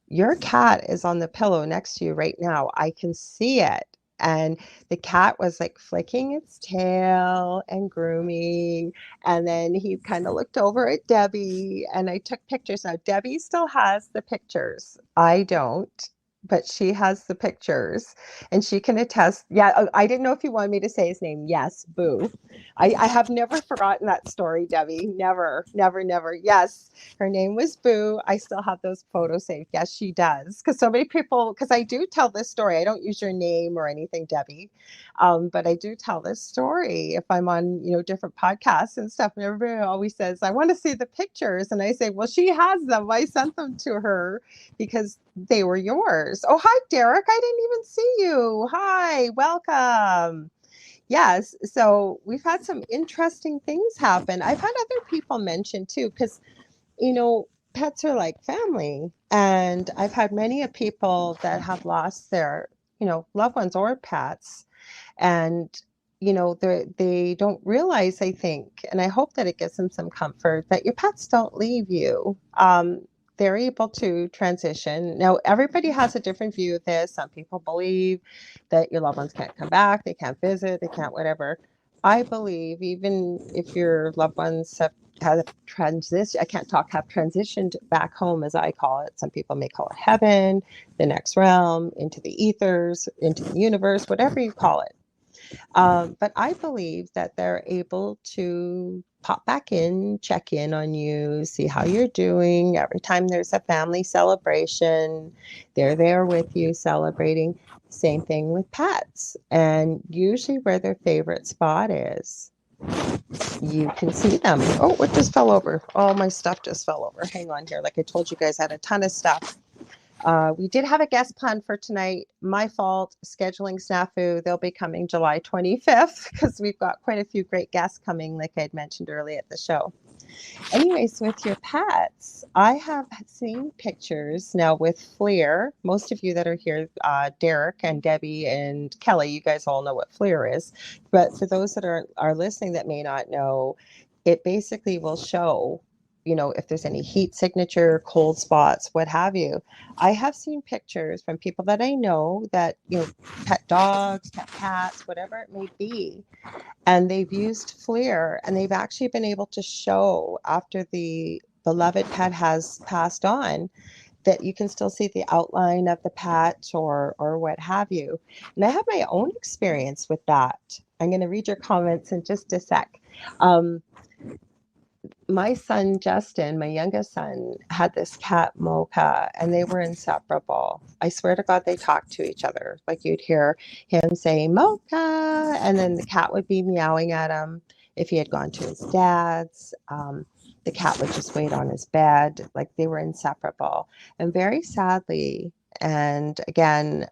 Your cat is on the pillow next to you right now. I can see it." And the cat was like flicking its tail and grooming. And then he kind of looked over at Debbie and I took pictures. Now, Debbie still has the pictures. I don't. but she has the pictures and she can attest. Yeah, I didn't know if you wanted me to say his name. Yes, Boo. I have never forgotten that story, Debbie. Never, never, never. Yes, her name was Boo. I still have those photos saved. Yes, she does. Because so many people, because I do tell this story. I don't use your name or anything, Debbie, but I do tell this story if I'm on, different podcasts and stuff. And everybody always says, I want to see the pictures. And I say, well, she has them. I sent them to her because they were yours. Oh, hi, Derek. I didn't even see you. Hi, welcome. Yes. So we've had some interesting things happen. I've had other people mention too, because, pets are like family. And I've had many of people that have lost their, loved ones or pets. And, they don't realize, I think, and I hope that it gives them some comfort that your pets don't leave you. They're able to transition. Now, everybody has a different view of this. Some people believe that your loved ones can't come back, they can't visit, they can't whatever. I believe even if your loved ones have transitioned, I can't talk, have transitioned back home, as I call it. Some people may call it heaven, the next realm, into the ethers, into the universe, whatever you call it. But I believe that they're able to pop back in, check in on you, see how you're doing. Every time there's a family celebration, they're there with you celebrating. Same thing with pets. And usually where their favorite spot is, you can see them. Oh, what just fell over? All my stuff just fell over. Hang on here. Like I told you guys, I had a ton of stuff. We did have a guest planned for tonight. My fault, scheduling snafu. They'll be coming July 25th because we've got quite a few great guests coming, like I had mentioned earlier at the show. Anyways, with your pets, I have seen pictures now with FLIR. Most of you that are here, Derek and Debbie and Kelly, you guys all know what FLIR is. But for those that are listening that may not know, it basically will show if there's any heat signature, cold spots, what have you. I have seen pictures from people that I know that, pet dogs, pet cats, whatever it may be, and they've used FLIR and they've actually been able to show after the beloved pet has passed on that you can still see the outline of the pet or what have you. And I have my own experience with that. I'm going to read your comments in just a sec. My son, Justin, my youngest son, had this cat, Mocha, and they were inseparable. I swear to God, they talked to each other. Like you'd hear him say, Mocha, and then the cat would be meowing at him. If he had gone to his dad's, the cat would just wait on his bed. Like they were inseparable. And very sadly, and again,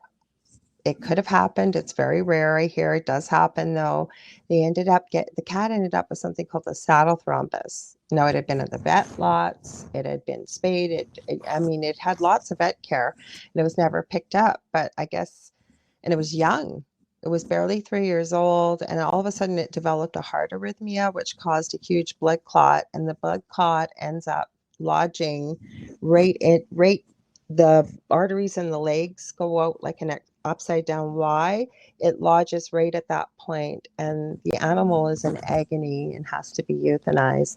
it could have happened. It's very rare. I hear it does happen though. The cat ended up with something called a saddle thrombus. Now it had been at the vet lots. It had been spayed. It had lots of vet care and it was never picked up, but I guess, and it was young. It was barely 3 years old. And all of a sudden it developed a heart arrhythmia, which caused a huge blood clot. And the blood clot ends up lodging right the arteries in the legs go out like an upside down Y. It lodges right at that point, and the animal is in agony and has to be euthanized.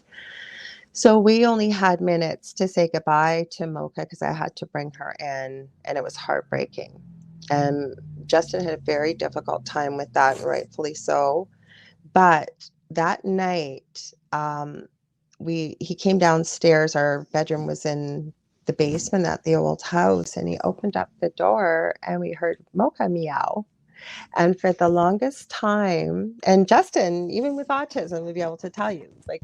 So we only had minutes to say goodbye to Mocha because I had to bring her in, and it was heartbreaking. And Justin had a very difficult time with that, and rightfully so. But that night, he came downstairs. Our bedroom was in the basement at the old house, and he opened up the door and we heard Mocha meow. And for the longest time, and Justin, even with autism, would be able to tell you, like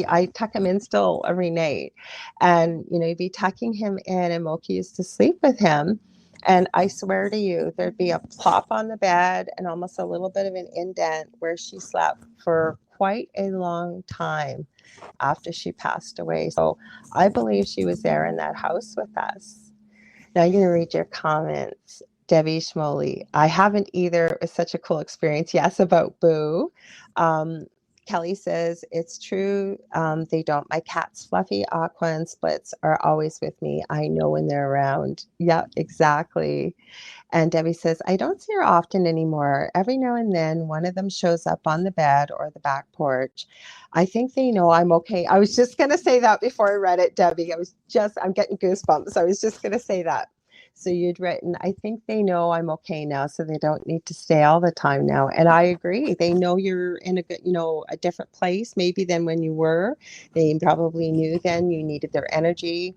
I tuck him in still every night, and he'd be tucking him in, and Mocha used to sleep with him. And I swear to you, there'd be a plop on the bed and almost a little bit of an indent where she slept for quite a long time after she passed away. So I believe she was there in that house with us. Now I'm going to read your comments. Debbie Schmoley, I haven't either. It was such a cool experience. Yes, about Boo. Kelly says, it's true. They don't. My cats, Fluffy, Aqua, and Splits, are always with me. I know when they're around. Yeah, exactly. And Debbie says, I don't see her often anymore. Every now and then, one of them shows up on the bed or the back porch. I think they know I'm okay. I was just going to say that before I read it, Debbie. I'm getting goosebumps. I was just going to say that. So you'd written, I think they know I'm okay now, so they don't need to stay all the time now. And I agree. They know you're in a good, a different place maybe than when you were. They probably knew then you needed their energy.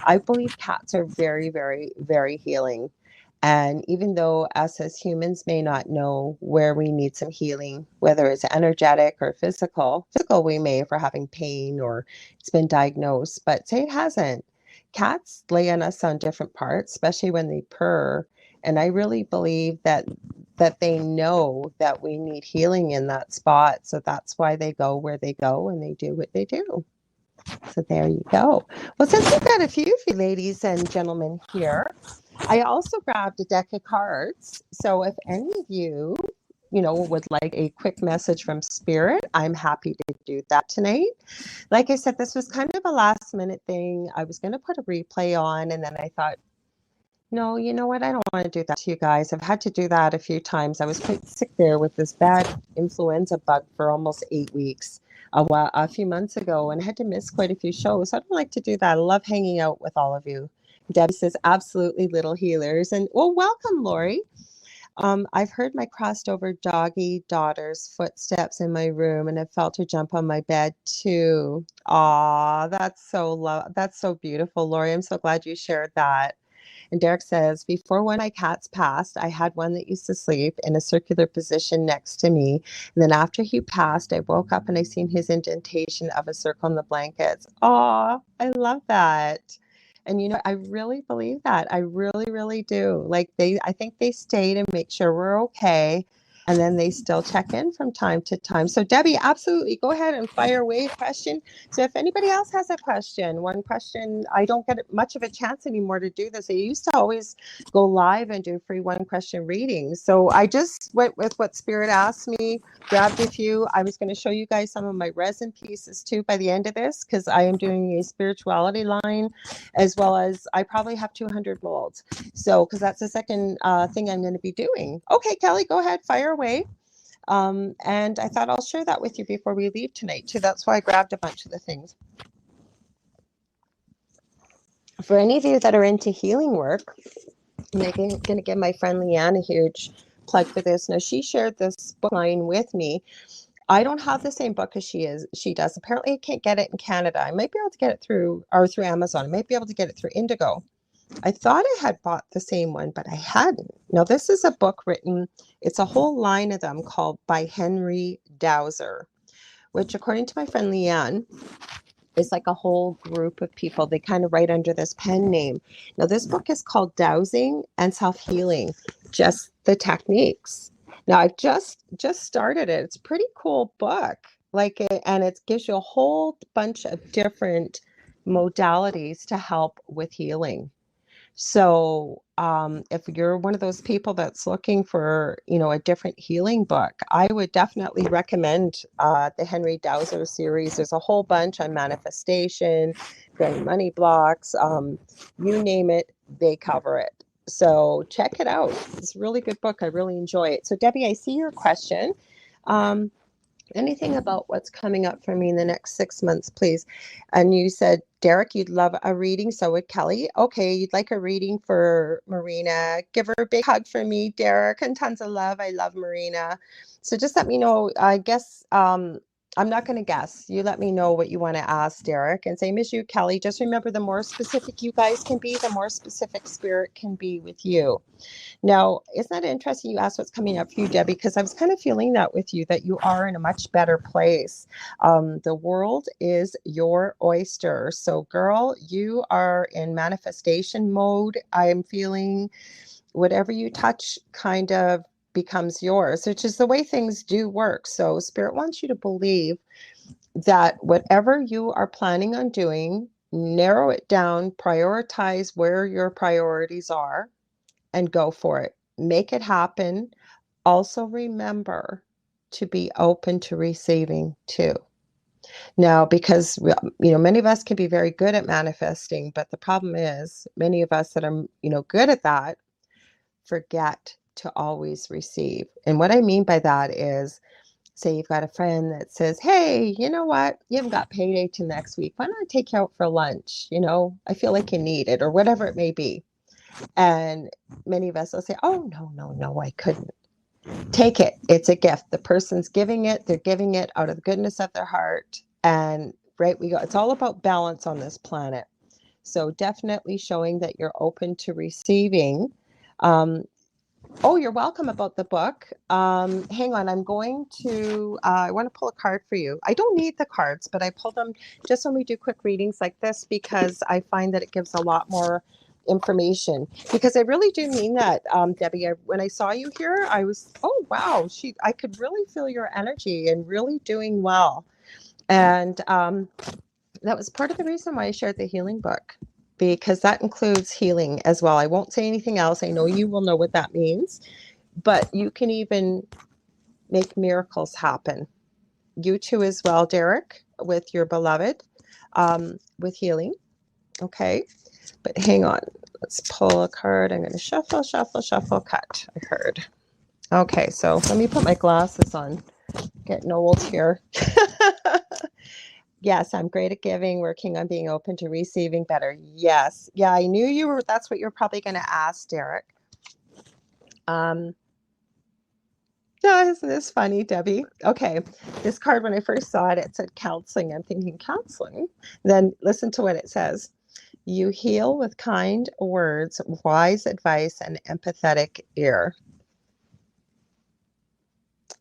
I believe cats are very, very, very healing. And even though us as humans may not know where we need some healing, whether it's energetic or physical we may if we're having pain or it's been diagnosed, but say it hasn't. Cats lay on us on different parts, especially when they purr. And I really believe that they know that we need healing in that spot. So that's why they go where they go and they do what they do. So there you go. Well, since we've got a few of you ladies and gentlemen here, I also grabbed a deck of cards. So if any of you, would like a quick message from Spirit, I'm happy to do that tonight. Like I said, this was kind of a last minute thing. I was going to put a replay on, and then I thought, no, you know what? I don't want to do that to you guys. I've had to do that a few times. I was quite sick there with this bad influenza bug for almost 8 weeks a few months ago, and I had to miss quite a few shows. I don't like to do that. I love hanging out with all of you. Debbie says, absolutely little healers. And well, welcome, Lori. I've heard my crossed over doggy daughter's footsteps in my room, and I felt her jump on my bed too. Aw, that's so beautiful, Lori. I'm so glad you shared that. And Derek says, before one of my cats passed, I had one that used to sleep in a circular position next to me. And then after he passed, I woke up and I seen his indentation of a circle in the blankets. Oh, I love that. And I really believe that. I really, really do. I think they stay to make sure we're okay. And then they still check in from time to time. So Debbie, absolutely go ahead and fire away a question. So if anybody else has a question, one question, I don't get much of a chance anymore to do this. I used to always go live and do free one question readings. So I just went with what Spirit asked me, grabbed a few. I was going to show you guys some of my resin pieces too by the end of this, because I am doing a spirituality line, as well as I probably have 200 molds. So, because that's the second thing I'm going to be doing. Okay, Kelly, go ahead, fire away. And I thought I'll share that with you before we leave tonight too. That's why I grabbed a bunch of the things. For any of you that are into healing work, I'm going to give my friend Leanne a huge plug for this. Now, she shared this book line with me. I don't have the same book as she does. Apparently, I can't get it in Canada. I might be able to get it through Amazon. I might be able to get it through Indigo. I thought I had bought the same one, but I hadn't. Now, this is a book written, it's a whole line of them called by Henry Dowser, which, according to my friend Leanne, is like a whole group of people. They kind of write under this pen name. Now, this book is called Dowsing and Self-Healing, Just the Techniques. Now, I've just started it. It's a pretty cool book. And it gives you a whole bunch of different modalities to help with healing. So if you're one of those people that's looking for, a different healing book, I would definitely recommend the Henry Dowser series. There's a whole bunch on manifestation, clearing money blocks, you name it, they cover it. So check it out. It's a really good book. I really enjoy it. So Debbie, I see your question. Anything about what's coming up for me in the next 6 months, please? And you said, Derek, you'd love a reading. So would Kelly. Okay, you'd like a reading for Marina. Give her a big hug for me, Derek, and tons of love. I love Marina. So just let me know. I guess I'm not going to guess. You let me know what you want to ask, Derek. And same as you, Kelly. Just remember, the more specific you guys can be, the more specific Spirit can be with you. Now, isn't that interesting you asked what's coming up for you, Debbie? Because I was kind of feeling that with you, that you are in a much better place. The world is your oyster. So, girl, you are in manifestation mode. I'm feeling whatever you touch kind of becomes yours, which is the way things do work. So, Spirit wants you to believe that whatever you are planning on doing, narrow it down, prioritize where your priorities are, and go for it. Make it happen. Also remember to be open to receiving too. Now, because many of us can be very good at manifesting, but the problem is many of us that are good at that forget to always receive. And what I mean by that is, say you've got a friend that says, hey, you know what? You haven't got payday till next week. Why don't I take you out for lunch? I feel like you need it, or whatever it may be. And many of us will say, oh, no, I couldn't. Take it. It's a gift. The person's giving it. They're giving it out of the goodness of their heart. And right, we go. It's all about balance on this planet. So definitely showing that you're open to receiving. Oh, you're welcome about the book. Hang on, I'm going to, I want to pull a card for you. I don't need the cards, but I pull them just when we do quick readings like this because I find that it gives a lot more information. Because I really do mean that, Debbie. When I saw you here, I was, oh wow, I could really feel your energy and really doing well. And that was part of the reason why I shared the healing book, because that includes healing as well. I won't say anything else. I know you will know what that means, but you can even make miracles happen. You too as well, Derek, with your beloved, with healing. Okay, but hang on. Let's pull a card. I'm going to shuffle, cut. I heard. Okay, so let me put my glasses on. Getting old here. Yes, I'm great at giving, working on being open to receiving better. Yes. Yeah, I knew you were, that's what you're probably going to ask, Derek. Yeah, isn't this funny, Debbie? Okay, this card, when I first saw it, it said counseling. I'm thinking counseling. Then listen to what it says. You heal with kind words, wise advice, and empathetic ear.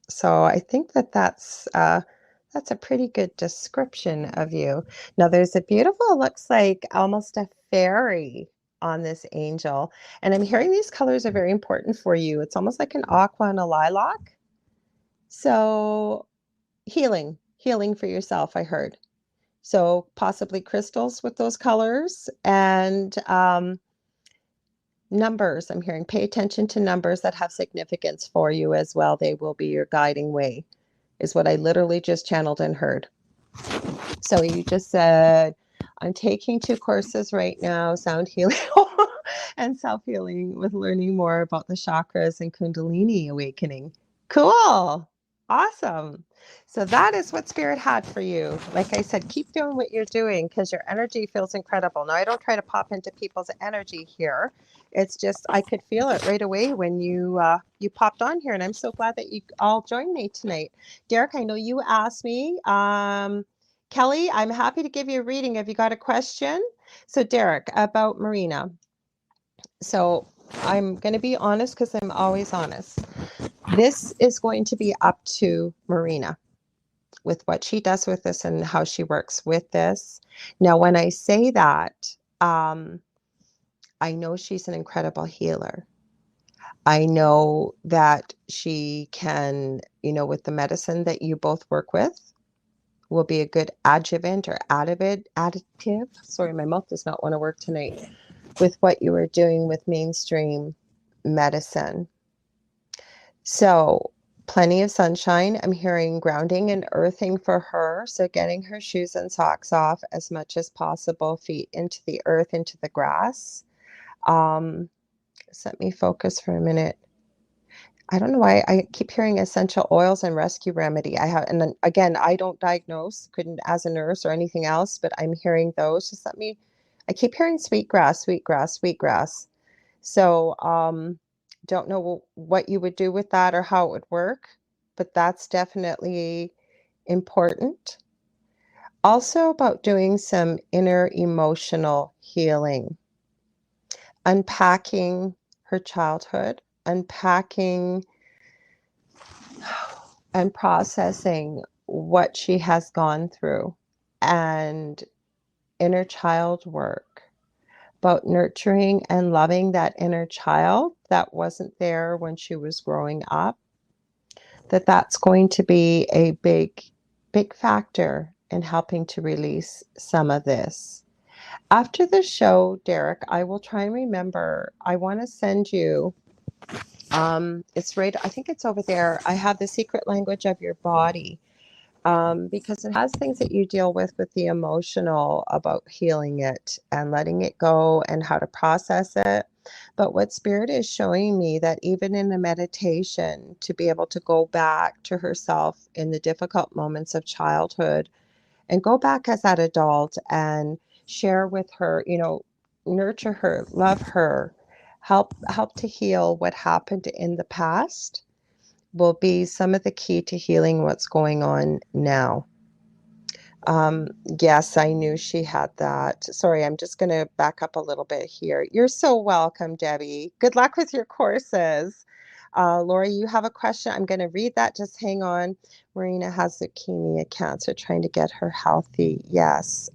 So I think that that's a pretty good description of you. Now there's a beautiful, looks like almost a fairy on this angel. And I'm hearing these colors are very important for you. It's almost like an aqua and a lilac. So healing for yourself, I heard. So possibly crystals with those colors and numbers. I'm hearing pay attention to numbers that have significance for you as well. They will be your guiding way, is what I literally just channeled and heard. So you just said, I'm taking 2 courses right now, sound healing and self-healing, with learning more about the chakras and Kundalini awakening. Cool. Awesome. So that is what Spirit had for you. Like I said, keep doing what you're doing because your energy feels incredible. Now, I don't try to pop into people's energy here. It's just I could feel it right away when you popped on here, and I'm so glad that you all joined me tonight. Derek, I know you asked me. Kelly, I'm happy to give you a reading if you got a question. So Derek, about Marina. So I'm going to be honest because I'm always honest. This is going to be up to Marina with what she does with this and how she works with this. Now, when I say that, I know she's an incredible healer. I know that she can, with the medicine that you both work with, will be a good adjuvant or additive. Sorry, my mouth does not want to work tonight. With what you were doing with mainstream medicine. So plenty of sunshine. I'm hearing grounding and earthing for her. So getting her shoes and socks off as much as possible, feet into the earth, into the grass. Let me focus for a minute. I don't know why I keep hearing essential oils and rescue remedy. And then again, I don't diagnose, couldn't as a nurse or anything else, but I'm hearing those. I keep hearing sweetgrass. So, don't know what you would do with that or how it would work, but that's definitely important. Also about doing some inner emotional healing, unpacking her childhood, unpacking and processing what she has gone through, and inner child work, about nurturing and loving that inner child that wasn't there when she was growing up, that's going to be a big factor in helping to release some of this. After the show, Derek, I will try and remember. I want to send you, it's right, I think it's over there. I have the secret language of your body. Because it has things that you deal with the emotional, about healing it and letting it go and how to process it. But what Spirit is showing me, that even in a meditation, to be able to go back to herself in the difficult moments of childhood and go back as that adult and share with her, nurture her, love her, help to heal what happened in the past will be some of the key to healing what's going on now. Yes, I knew she had that. Sorry, I'm just going to back up a little bit here. You're so welcome, Debbie. Good luck with your courses. Lori, you have a question. I'm going to read that. Just hang on. Marina has leukemia, cancer, trying to get her healthy. Yes.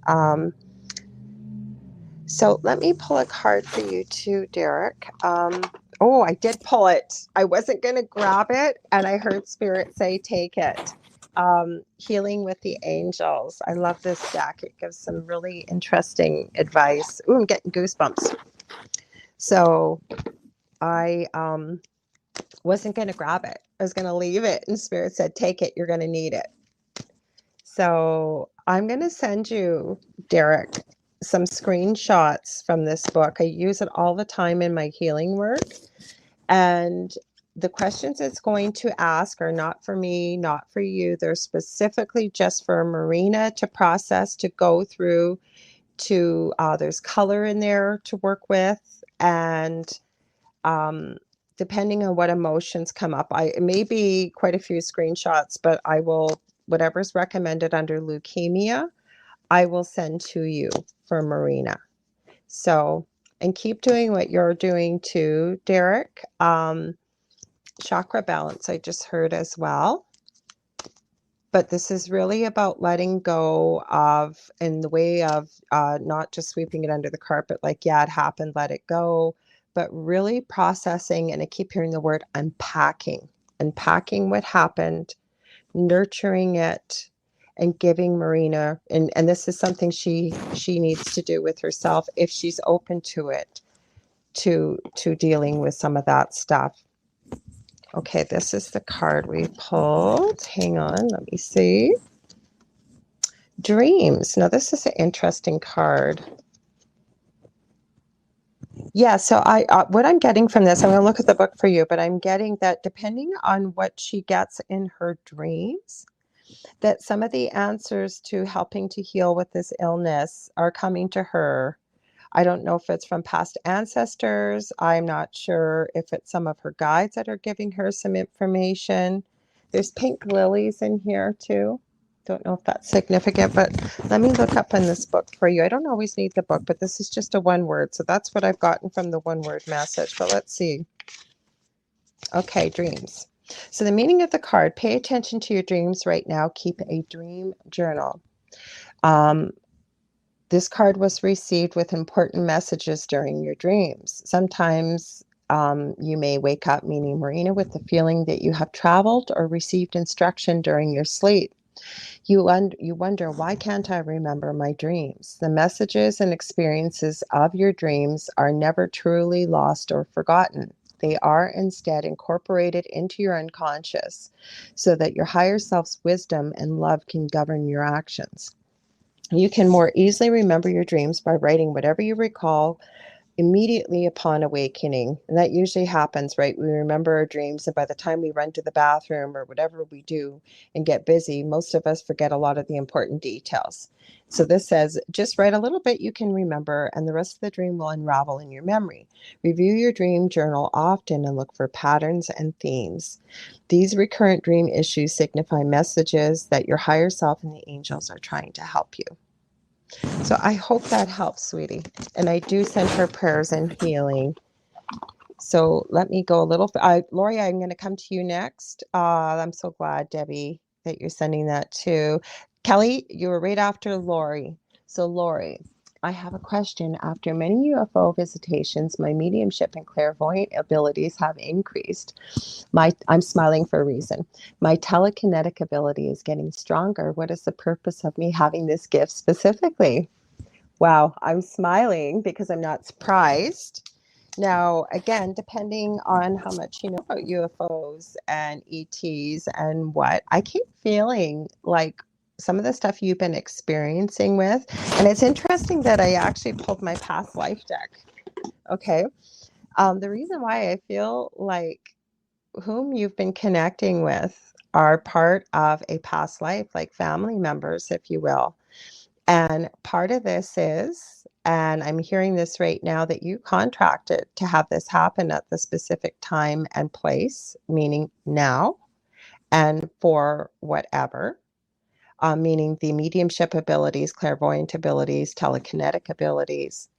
So let me pull a card for you too, Derek. Oh, I did pull it. I wasn't going to grab it, and I heard Spirit say, take it. Healing with the Angels. I love this deck. It gives some really interesting advice. Ooh, I'm getting goosebumps. So I wasn't going to grab it. I was going to leave it, and Spirit said, take it. You're going to need it. So I'm going to send you, Derek, some screenshots from this book. I use it all the time in my healing work. And the questions it's going to ask are not for me, not for you. They're specifically just for Marina to process, to go through, to, there's color in there to work with. And depending on what emotions come up, it may be quite a few screenshots, but I will, whatever's recommended under leukemia, I will send to you for Marina. So, and keep doing what you're doing too, Derek. Chakra balance, I just heard as well. But this is really about letting go of, in the way of not just sweeping it under the carpet, like, yeah, it happened, let it go, but really processing. And I keep hearing the word unpacking what happened, nurturing it, and giving Marina, and this is something she needs to do with herself if she's open to it, to dealing with some of that stuff. Okay, this is the card we pulled. Hang on, let me see. Dreams. Now, this is an interesting card. Yeah, so what I'm getting from this, I'm going to look at the book for you, but I'm getting that depending on what she gets in her dreams, that some of the answers to helping to heal with this illness are coming to her. I don't know if it's from past ancestors. I'm not sure if it's some of her guides that are giving her some information. There's pink lilies in here too. Don't know if that's significant, but let me look up in this book for you. I don't always need the book, but this is just a one word. So that's what I've gotten from the one word message. But let's see. Okay, dreams. So the meaning of the card, pay attention to your dreams right now. Keep a dream journal. This card was received with important messages during your dreams. Sometimes you may wake up, meaning Marina, with the feeling that you have traveled or received instruction during your sleep. You wonder, why can't I remember my dreams? The messages and experiences of your dreams are never truly lost or forgotten. They are instead incorporated into your unconscious so that your higher self's wisdom and love can govern your actions. You can more easily remember your dreams by writing whatever you recall immediately upon awakening. And that usually happens, right? We remember our dreams, and by the time we run to the bathroom or whatever we do and get busy, most of us forget a lot of the important details. So this says, just write a little bit you can remember, and the rest of the dream will unravel in your memory. Review your dream journal often and look for patterns and themes. These recurrent dream issues signify messages that your higher self and the angels are trying to help you. So I hope that helps, sweetie. And I do send her prayers and healing. So let me go a little. Lori, I'm going to come to you next. I'm so glad, Debbie, that you're sending that too. Kelly, you were right after Lori. So Lori, I have a question. After many UFO visitations, my mediumship and clairvoyant abilities have increased. I'm smiling for a reason. My telekinetic ability is getting stronger. What is the purpose of me having this gift specifically? Wow, I'm smiling because I'm not surprised. Now, again, depending on how much you know about UFOs and ETs and what, I keep feeling like some of the stuff you've been experiencing with, and it's interesting that I actually pulled my past life deck. Okay. The reason why I feel like whom you've been connecting with are part of a past life, like family members, if you will. And part of this is, and I'm hearing this right now, that you contracted to have this happen at the specific time and place, meaning now, and for whatever, meaning the mediumship abilities, clairvoyant abilities, telekinetic abilities.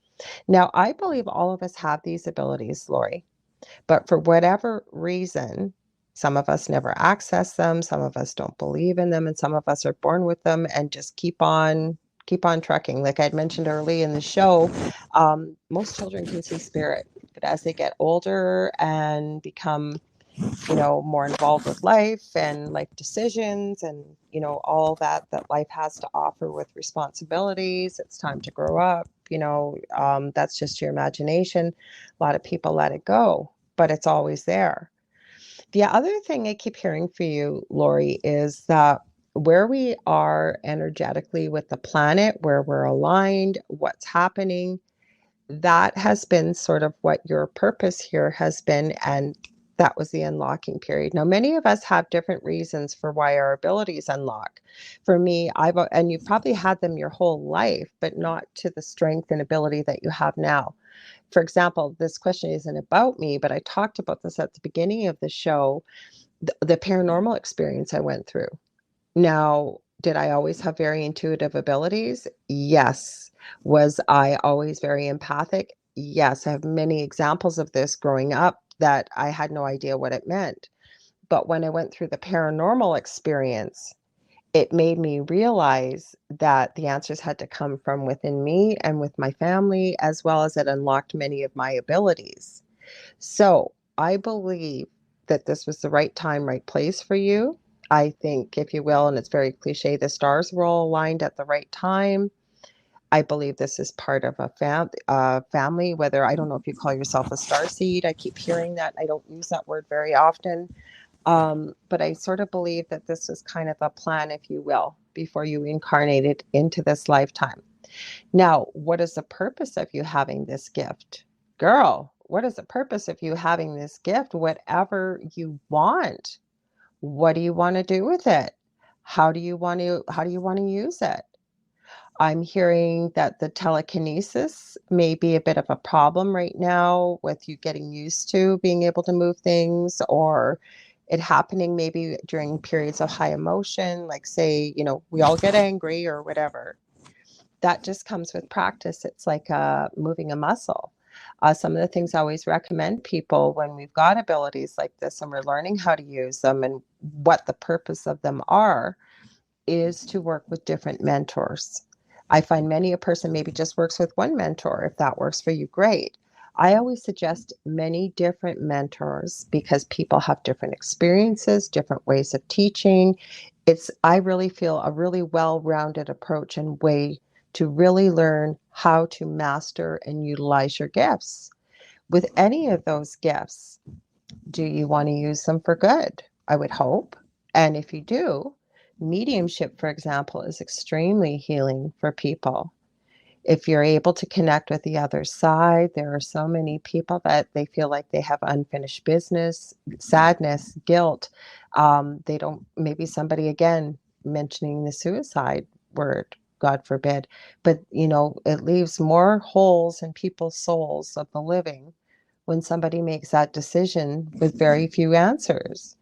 Now, I believe all of us have these abilities, Lori, but for whatever reason, some of us never access them, some of us don't believe in them, and some of us are born with them and just keep on trucking. Like I'd mentioned early in the show, most children can see spirit, but as they get older and become, more involved with life and life decisions and, all that life has to offer with responsibilities, it's time to grow up. That's just your imagination. A lot of people let it go, but it's always there. The other thing I keep hearing for you, Lori, is that where we are energetically with the planet, where we're aligned, what's happening, that has been sort of what your purpose here has been. And that was the unlocking period. Now, many of us have different reasons for why our abilities unlock. For me, and you've probably had them your whole life, but not to the strength and ability that you have now. For example, this question isn't about me, but I talked about this at the beginning of the show, the paranormal experience I went through. Now, did I always have very intuitive abilities? Yes. Was I always very empathic? Yes. I have many examples of this growing up that I had no idea what it meant. But when I went through the paranormal experience, it made me realize that the answers had to come from within me and with my family, as well as it unlocked many of my abilities. So I believe that this was the right time, right place for you. I think, if you will, and it's very cliche, the stars were all aligned at the right time. I believe this is part of a family, whether, I don't know if you call yourself a star seed. I keep hearing that. I don't use that word very often. But I sort of believe that this was kind of a plan, if you will, before you incarnated into this lifetime. Now, what is the purpose of you having this gift? Girl, what is the purpose of you having this gift? Whatever you want. What do you want to do with it? How do you want to use it? I'm hearing that the telekinesis may be a bit of a problem right now with you getting used to being able to move things, or it happening maybe during periods of high emotion, like, say, we all get angry or whatever. That just comes with practice. It's like moving a muscle. Some of the things I always recommend people when we've got abilities like this and we're learning how to use them and what the purpose of them are, is to work with different mentors. I find many a person maybe just works with one mentor. If that works for you, great. I always suggest many different mentors because people have different experiences, different ways of teaching. I really feel, a really well-rounded approach and way to really learn how to master and utilize your gifts. With any of those gifts, do you want to use them for good? I would hope. And if you do, mediumship, for example, is extremely healing for people. If you're able to connect with the other side, there are so many people that they feel like they have unfinished business, sadness, guilt. They don't, maybe somebody, again, mentioning the suicide word, God forbid, but it leaves more holes in people's souls of the living when somebody makes that decision with very few answers.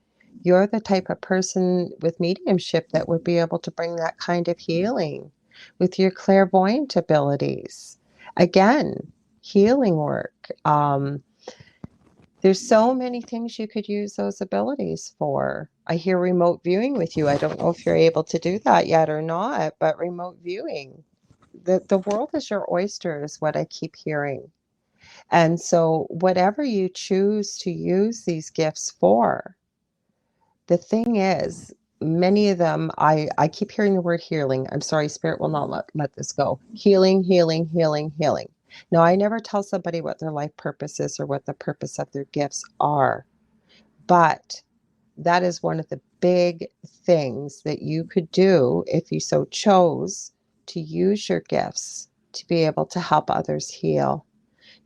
You're the type of person with mediumship that would be able to bring that kind of healing with your clairvoyant abilities. Again, healing work. There's so many things you could use those abilities for. I hear remote viewing with you. I don't know if you're able to do that yet or not, but remote viewing. The world is your oyster is what I keep hearing. And so whatever you choose to use these gifts for, the thing is, many of them, I keep hearing the word healing. I'm sorry, Spirit will not let this go. Healing, healing, healing, healing. Now, I never tell somebody what their life purpose is or what the purpose of their gifts are, but that is one of the big things that you could do if you so chose to use your gifts to be able to help others heal.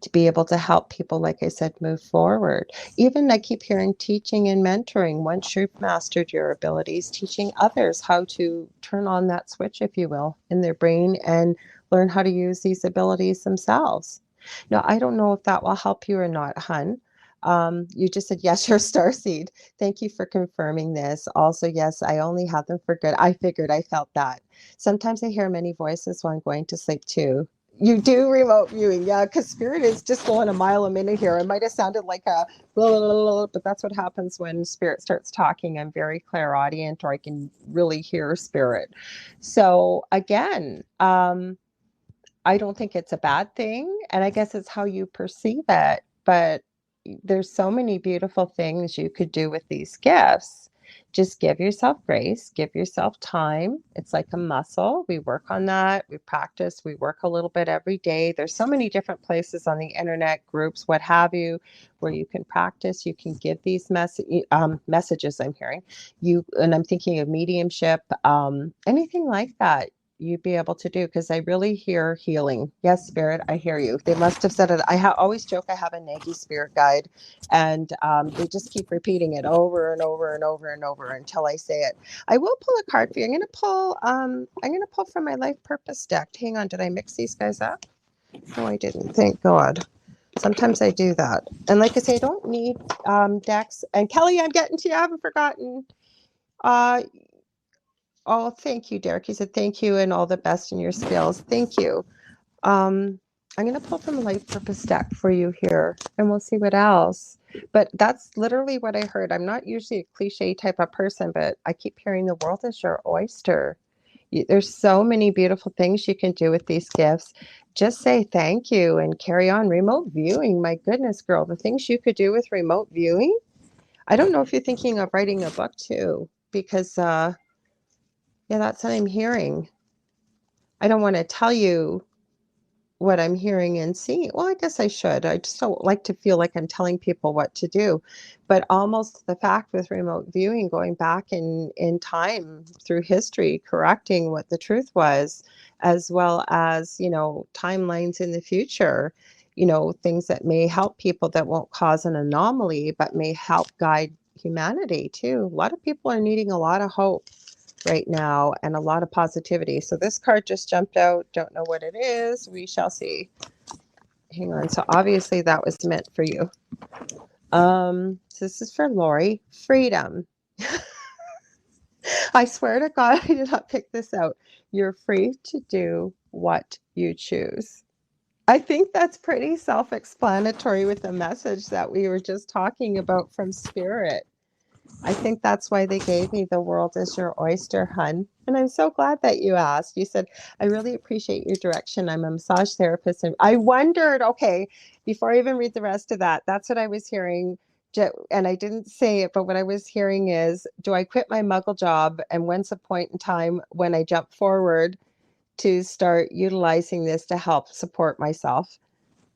to be able to help people, like I said, move forward. Even I keep hearing teaching and mentoring. Once you've mastered your abilities, teaching others how to turn on that switch, if you will, in their brain and learn how to use these abilities themselves. Now, I don't know if that will help you or not, hun. You just said, yes, you're a starseed. Thank you for confirming this. Also, yes, I only have them for good. I figured, I felt that. Sometimes I hear many voices while I'm going to sleep too. You do remote viewing, yeah, because spirit is just going a mile a minute here. It might have sounded like a blah, blah, blah, blah, but that's what happens when spirit starts talking. I'm very clairaudient, or I can really hear spirit. So again, I don't think it's a bad thing, and I guess it's how you perceive it. But there's so many beautiful things you could do with these gifts. Just give yourself grace, give yourself time. It's like a muscle. We work on that, we practice, we work a little bit every day. There's so many different places on the internet, groups, what have you, where you can practice. You can give these messages. I'm hearing you, and I'm thinking of mediumship, anything like that you'd be able to do, because I really hear healing. Yes, spirit, I hear you. They must have said it. I always joke I have a naggy spirit guide, and they just keep repeating it over and over and over and over until I say it. I will pull a card for you. I'm going to pull from my life purpose deck. Hang on, did I mix these guys up? No, I didn't. Thank God. Sometimes I do that. And like I say, I don't need decks. And Kelly, I'm getting to you. I haven't forgotten. Uh, Oh, thank you, Derek. He said thank you and all the best in your skills. Thank you. I'm going to pull from a life purpose deck for you here, and we'll see what else. But that's literally what I heard. I'm not usually a cliche type of person, but I keep hearing the world is your oyster. There's so many beautiful things you can do with these gifts. Just say thank you and carry on. Remote viewing, my goodness, girl, the things you could do with remote viewing. I don't know if you're thinking of writing a book too, because yeah, that's what I'm hearing. I don't want to tell you what I'm hearing and seeing. Well, I guess I should. I just don't like to feel like I'm telling people what to do. But almost the fact with remote viewing, going back in time through history, correcting what the truth was, as well as, timelines in the future, things that may help people that won't cause an anomaly, but may help guide humanity too. A lot of people are needing a lot of hope right now and a lot of positivity. So this card just jumped out. Don't know what it is. We shall see. Hang on. So obviously that was meant for you. So this is for Lori. Freedom. I swear to God, I did not pick this out. You're free to do what you choose. I think that's pretty self-explanatory with the message that we were just talking about from Spirit. I think that's why they gave me the world is your oyster, hun. And I'm so glad that you asked. You said, I really appreciate your direction. I'm a massage therapist. And I wondered, okay, before I even read the rest of that, that's what I was hearing. And I didn't say it, but what I was hearing is, do I quit my muggle job? And when's a point in time when I jump forward to start utilizing this to help support myself?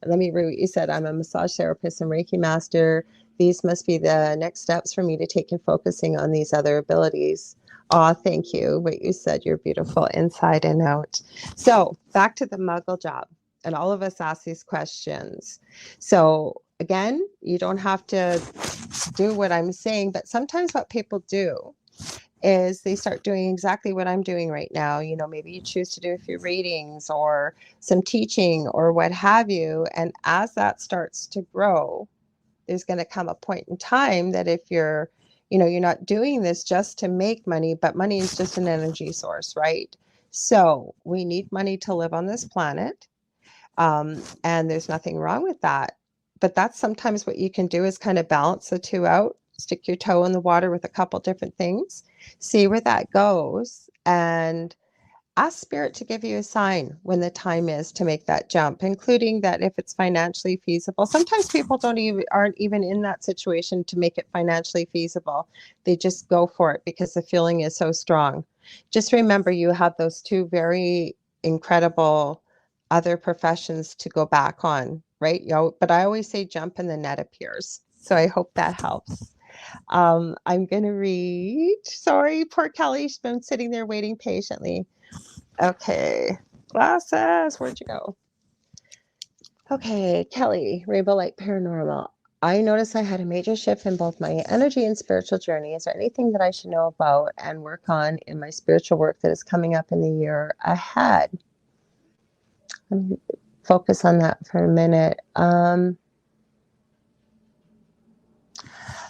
Let me read what you said. I'm a massage therapist and Reiki master. These must be the next steps for me to take in focusing on these other abilities. Oh, thank you. What you said, you're beautiful inside and out. So back to the muggle job. And all of us ask these questions. So again, you don't have to do what I'm saying, but sometimes what people do is they start doing exactly what I'm doing right now. Maybe you choose to do a few readings or some teaching or what have you. And as that starts to grow, there's going to come a point in time that if you're not doing this just to make money, but money is just an energy source, right? So we need money to live on this planet. And there's nothing wrong with that. But that's sometimes what you can do is kind of balance the two out, stick your toe in the water with a couple different things, see where that goes, and ask spirit to give you a sign when the time is to make that jump, including that if it's financially feasible. Sometimes people aren't even in that situation to make it financially feasible. They just go for it because the feeling is so strong. Just remember, you have those two very incredible other professions to go back on, right? But I always say jump and the net appears. So I hope that helps. I'm going to read. Sorry, poor Kelly. She's been sitting there waiting patiently. Okay. Glasses. Where'd you go? Okay, Kelly, Rainbow Light Paranormal. I noticed I had a major shift in both my energy and spiritual journey. Is there anything that I should know about and work on in my spiritual work that is coming up in the year ahead? Let me focus on that for a minute.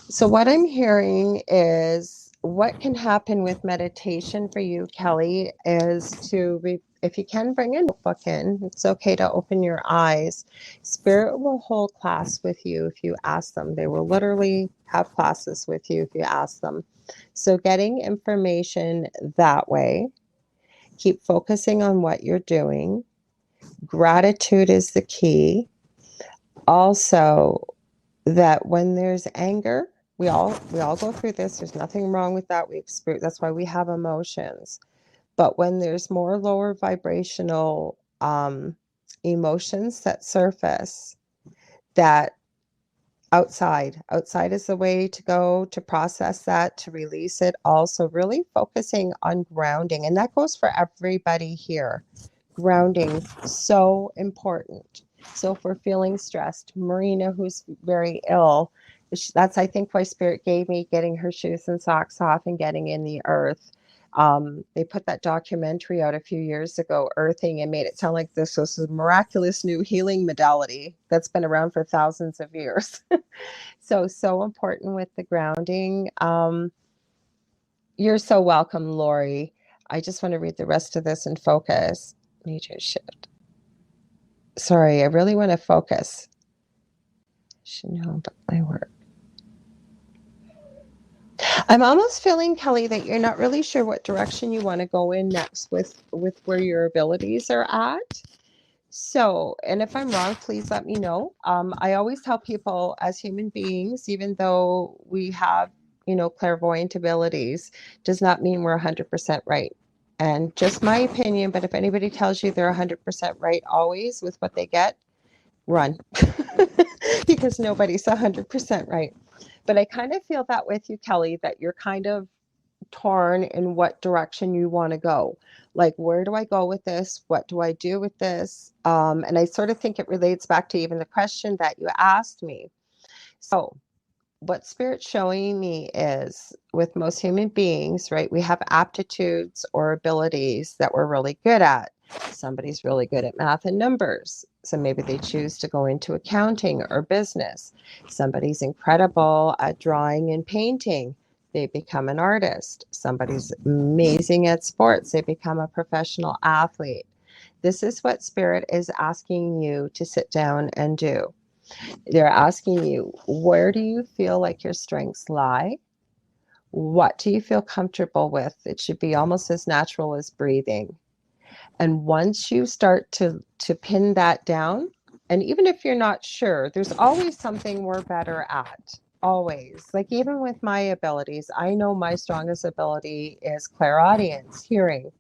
So what I'm hearing is what can happen with meditation for you, Kelly, is if you can bring a notebook in, it's okay to open your eyes. Spirit will hold class with you if you ask them. They will literally have classes with you if you ask them. So getting information that way, keep focusing on what you're doing. Gratitude is the key. Also, that when there's anger, we all go through this. There's nothing wrong with that. We experience, that's why we have emotions. But when there's more lower vibrational emotions that surface, that outside is the way to go to process that, to release it. Also, really focusing on grounding, and that goes for everybody here. Grounding, so important. So if we're feeling stressed, Marina, who's very ill, that's, I think, why Spirit gave me getting her shoes and socks off and getting in the earth. They put that documentary out a few years ago, Earthing, and made it sound like this was a miraculous new healing modality that's been around for thousands of years. So important with the grounding. You're so welcome, Lori. I just want to read the rest of this and focus. Major shift. Sorry, I really want to focus. Should know about my work. I'm almost feeling, Kelly, that you're not really sure what direction you want to go in next with where your abilities are at. So, and if I'm wrong, please let me know. I always tell people, as human beings, even though we have, clairvoyant abilities, does not mean we're 100% right. And just my opinion, but if anybody tells you they're 100% right always with what they get, run. Because nobody's 100% right. But I kind of feel that with you, Kelly, that you're kind of torn in what direction you want to go. Like, where do I go with this? What do I do with this? And I sort of think it relates back to even the question that you asked me. So what Spirit's showing me is, with most human beings, right, we have aptitudes or abilities that we're really good at. Somebody's really good at math and numbers, so maybe they choose to go into accounting or business. Somebody's incredible at drawing and painting, they become an artist. Somebody's amazing at sports, they become a professional athlete. This is what Spirit is asking you to sit down and do. They're asking you, where do you feel like your strengths lie? What do you feel comfortable with? It should be almost as natural as breathing. And once you start to pin that down, and even if you're not sure, there's always something we're better at. Always. Like, even with my abilities, I know my strongest ability is clairaudience, hearing,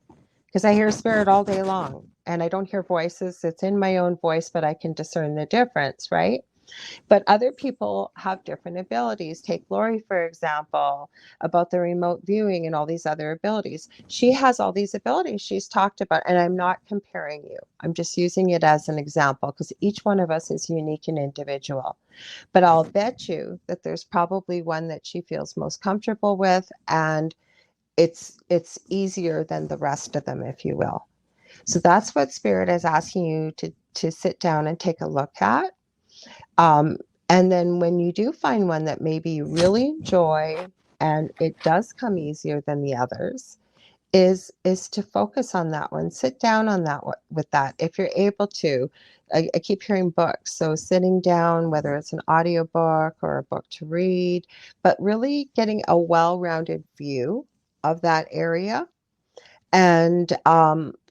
because I hear Spirit all day long. And I don't hear voices. It's in my own voice, but I can discern the difference, right? But other people have different abilities. Take Lori, for example, about the remote viewing and all these other abilities. She has all these abilities she's talked about, and I'm not comparing you. I'm just using it as an example because each one of us is unique and individual. But I'll bet you that there's probably one that she feels most comfortable with, and it's easier than the rest of them, if you will. So that's what Spirit is asking you to sit down and take a look at. Um, and then when you do find one that maybe you really enjoy and it does come easier than the others, is to focus on that one. Sit down on that one with that if you're able to. I keep hearing books, so sitting down, whether it's an audiobook or a book to read, but really getting a well-rounded view of that area, and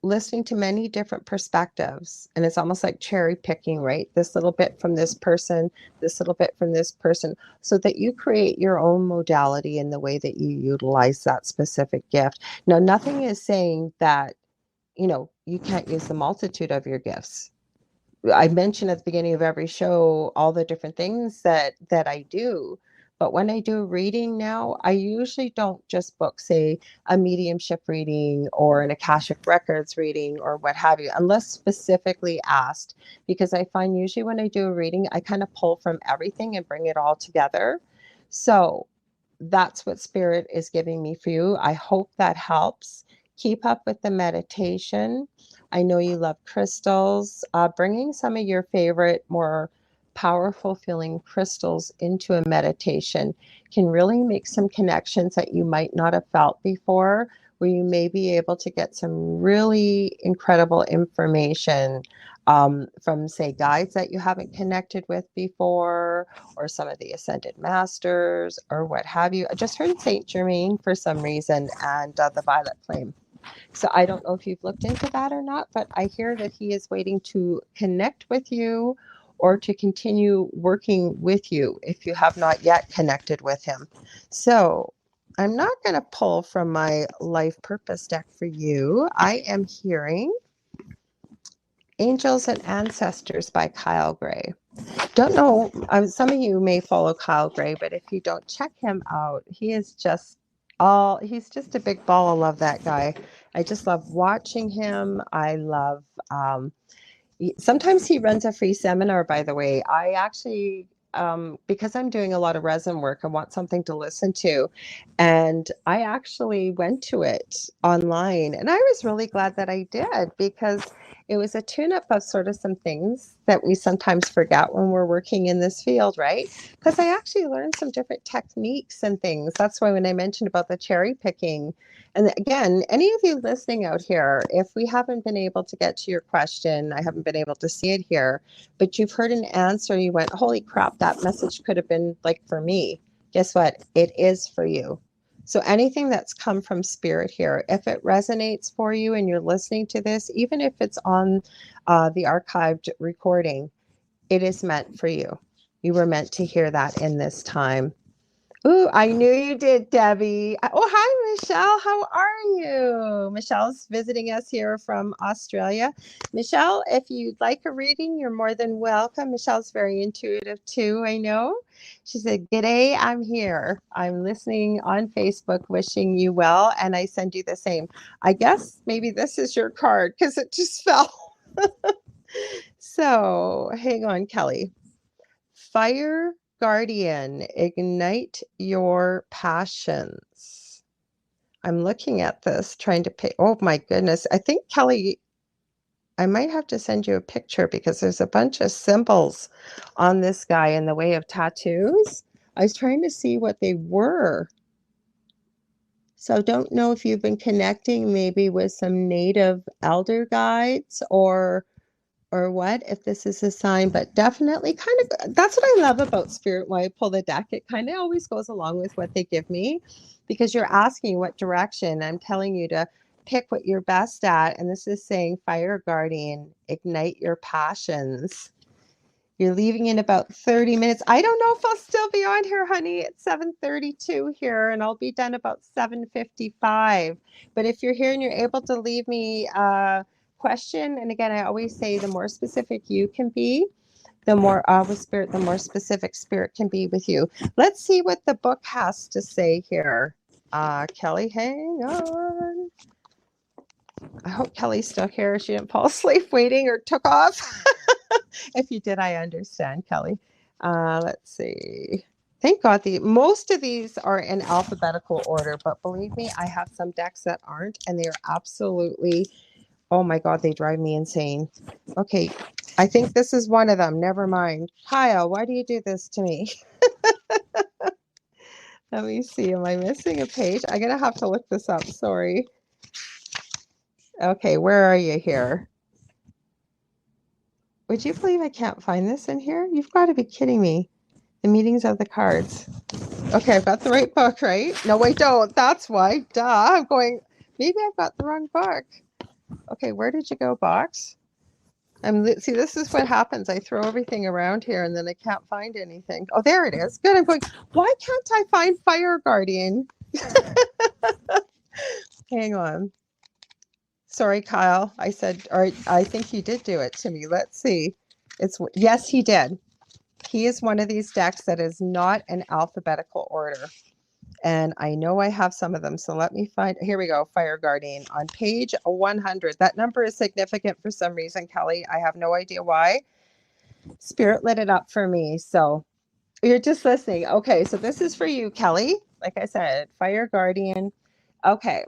listening to many different perspectives. And it's almost like cherry picking, right? This little bit from this person, this little bit from this person, so that you create your own modality in the way that you utilize that specific gift. Now, nothing is saying that, you can't use the multitude of your gifts. I mentioned at the beginning of every show all the different things that I do. But when I do a reading now, I usually don't just book, say, a mediumship reading or an Akashic Records reading or what have you, unless specifically asked, because I find usually when I do a reading, I kind of pull from everything and bring it all together. So that's what Spirit is giving me for you. I hope that helps. Keep up with the meditation. I know you love crystals. Bringing some of your favorite, more powerful feeling crystals into a meditation can really make some connections that you might not have felt before, where you may be able to get some really incredible information from, say, guides that you haven't connected with before, or some of the ascended masters, or what have you. I just heard Saint Germain for some reason, and the violet flame. So I don't know if you've looked into that or not, but I hear that he is waiting to connect with you or to continue working with you if you have not yet connected with him. So I'm not going to pull from my life purpose deck for you. I am hearing Angels and Ancestors by Kyle Gray. Don't know, some of you may follow Kyle Gray, but if you don't, check him out. He's just a big ball of love, that guy. I just love watching him. I love, sometimes he runs a free seminar, by the way. I actually, because I'm doing a lot of resin work, I want something to listen to. And I actually went to it online, and I was really glad that I did, because it was a tune-up of sort of some things that we sometimes forget when we're working in this field, right? Because I actually learned some different techniques and things. That's why when I mentioned about the cherry picking, and again, any of you listening out here, if we haven't been able to get to your question, I haven't been able to see it here, but you've heard an answer, you went, holy crap, that message could have been like for me. Guess what? It is for you. So anything that's come from Spirit here, if it resonates for you and you're listening to this, even if it's on the archived recording, it is meant for you. You were meant to hear that in this time. Ooh, I knew you did, Debbie. Oh, hi, Michelle. How are you? Michelle's visiting us here from Australia. Michelle, if you'd like a reading, you're more than welcome. Michelle's very intuitive too, I know. She said, "G'day, I'm here. I'm listening on Facebook, wishing you well, and I send you the same." I guess maybe this is your card because it just fell. So hang on, Kelly. Fire Guardian, ignite your passions. I'm looking at this, trying to pick. Oh my goodness. I think, Kelly, I might have to send you a picture because there's a bunch of symbols on this guy in the way of tattoos. I was trying to see what they were. So don't know if you've been connecting maybe with some native elder guides or what, if this is a sign, but definitely kind of, that's what I love about Spirit. Why I pull the deck, it kind of always goes along with what they give me, because you're asking what direction. I'm telling you to pick what you're best at, and this is saying, Fire Guardian, ignite your passions. You're leaving in about 30 minutes. I don't know if I'll still be on here, honey. It's 7:32 here, and I'll be done about 7:55. But if you're here and you're able to leave me a question, and again, I always say the more specific you can be, the more with Spirit, the more specific Spirit can be with you. Let's see what the book has to say here. Kelly, hang on. I hope Kelly's still here. She didn't fall asleep waiting or took off. If you did, I understand, Kelly. Let's see. Thank God most of these are in alphabetical order, but believe me, I have some decks that aren't, and they are absolutely, oh my God, they drive me insane. Okay, I think this is one of them. Never mind. Kyle, why do you do this to me? Let me see. Am I missing a page? I'm going to have to look this up. Sorry. Okay, where are you here? Would you believe I can't find this in here? You've got to be kidding me. The Meetings of the Cards. Okay, I've got the right book, right? No, wait, don't. That's why. Duh. I'm going, maybe I've got the wrong book. Okay, where did you go, box? See, this is what happens. I throw everything around here and then I can't find anything. Oh, there it is. Good. I'm going, why can't I find Fire Guardian? Hang on. Sorry, Kyle. Or I think he did do it to me. Let's see. Yes, he did. he is one of these decks that is not an alphabetical order. And I know I have some of them. So let me find, here we go, Fire Guardian on page 100. That number is significant for some reason, Kelly. I have no idea why. Spirit lit it up for me. So you're just listening. Okay, so this is for you, Kelly. Like I said, Fire Guardian. Okay,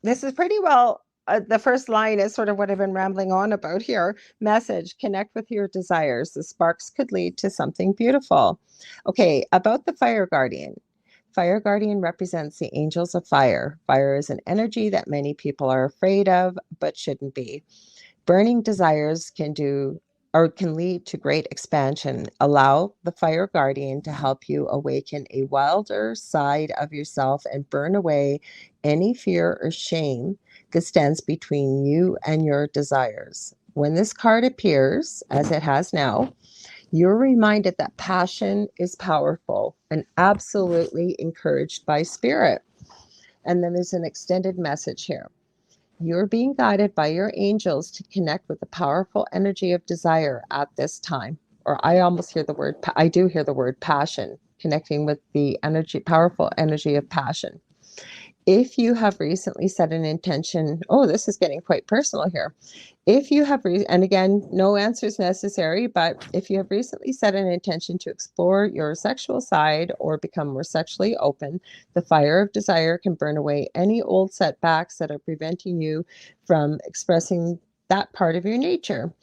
this is pretty well. The first line is sort of what I've been rambling on about here. Message: connect with your desires. The sparks could lead to something beautiful. Okay, about the Fire Guardian. Fire Guardian represents the angels of fire. Fire is an energy that many people are afraid of, but shouldn't be. Burning desires can lead to great expansion. Allow the Fire Guardian to help you awaken a wilder side of yourself and burn away any fear or shame that stands between you and your desires. When this card appears, as it has now, you're reminded that passion is powerful and absolutely encouraged by spirit. And then there's an extended message here. You're being guided by your angels to connect with the powerful energy of desire at this time. Or I almost hear the word, I do hear the word passion, connecting with the powerful energy of passion. If you have recently set an intention, oh, this is getting quite personal here. If you have, and again, no answers necessary, but if you have recently set an intention to explore your sexual side or become more sexually open, the fire of desire can burn away any old setbacks that are preventing you from expressing that part of your nature.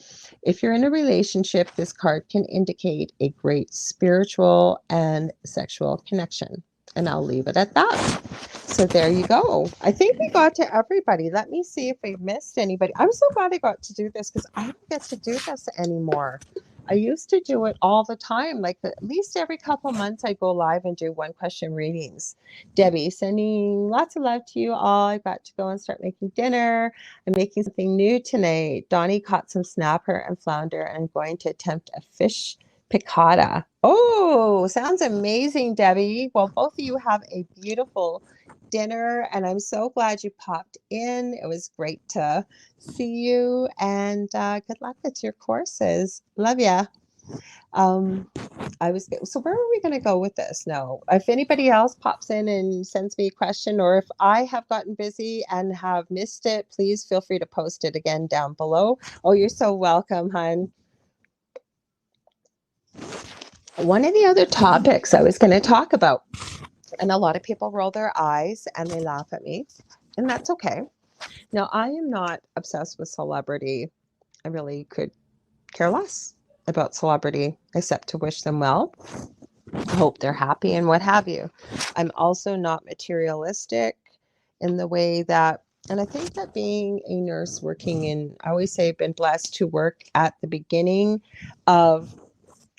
If you're in a relationship, this card can indicate a great spiritual and sexual connection. And I'll leave it at that. So there you go. I think we got to everybody. Let me see if I missed anybody. I'm so glad I got to do this because I don't get to do this anymore. I used to do it all the time. Like at least every couple months, I go live and do one question readings. Debbie, sending lots of love to you all. I got to go and start making dinner. I'm making something new tonight. Donnie caught some snapper and flounder and I'm going to attempt a fish piccata. Oh, sounds amazing, Debbie. Well, both of you have a beautiful dinner and I'm so glad you popped in. It was great to see you and good luck with your courses. Love ya. So where are we going to go with this now? If anybody else pops in and sends me a question, or if I have gotten busy and have missed it, please feel free to post it again down below. Oh, you're so welcome, hon. One of the other topics I was going to talk about, and a lot of people roll their eyes and they laugh at me, and that's okay. Now, I am not obsessed with celebrity. I really could care less about celebrity, except to wish them well, hope they're happy, and what have you. I'm also not materialistic in the way that, and I think that being a nurse working in, I always say I've been blessed to work at the beginning of,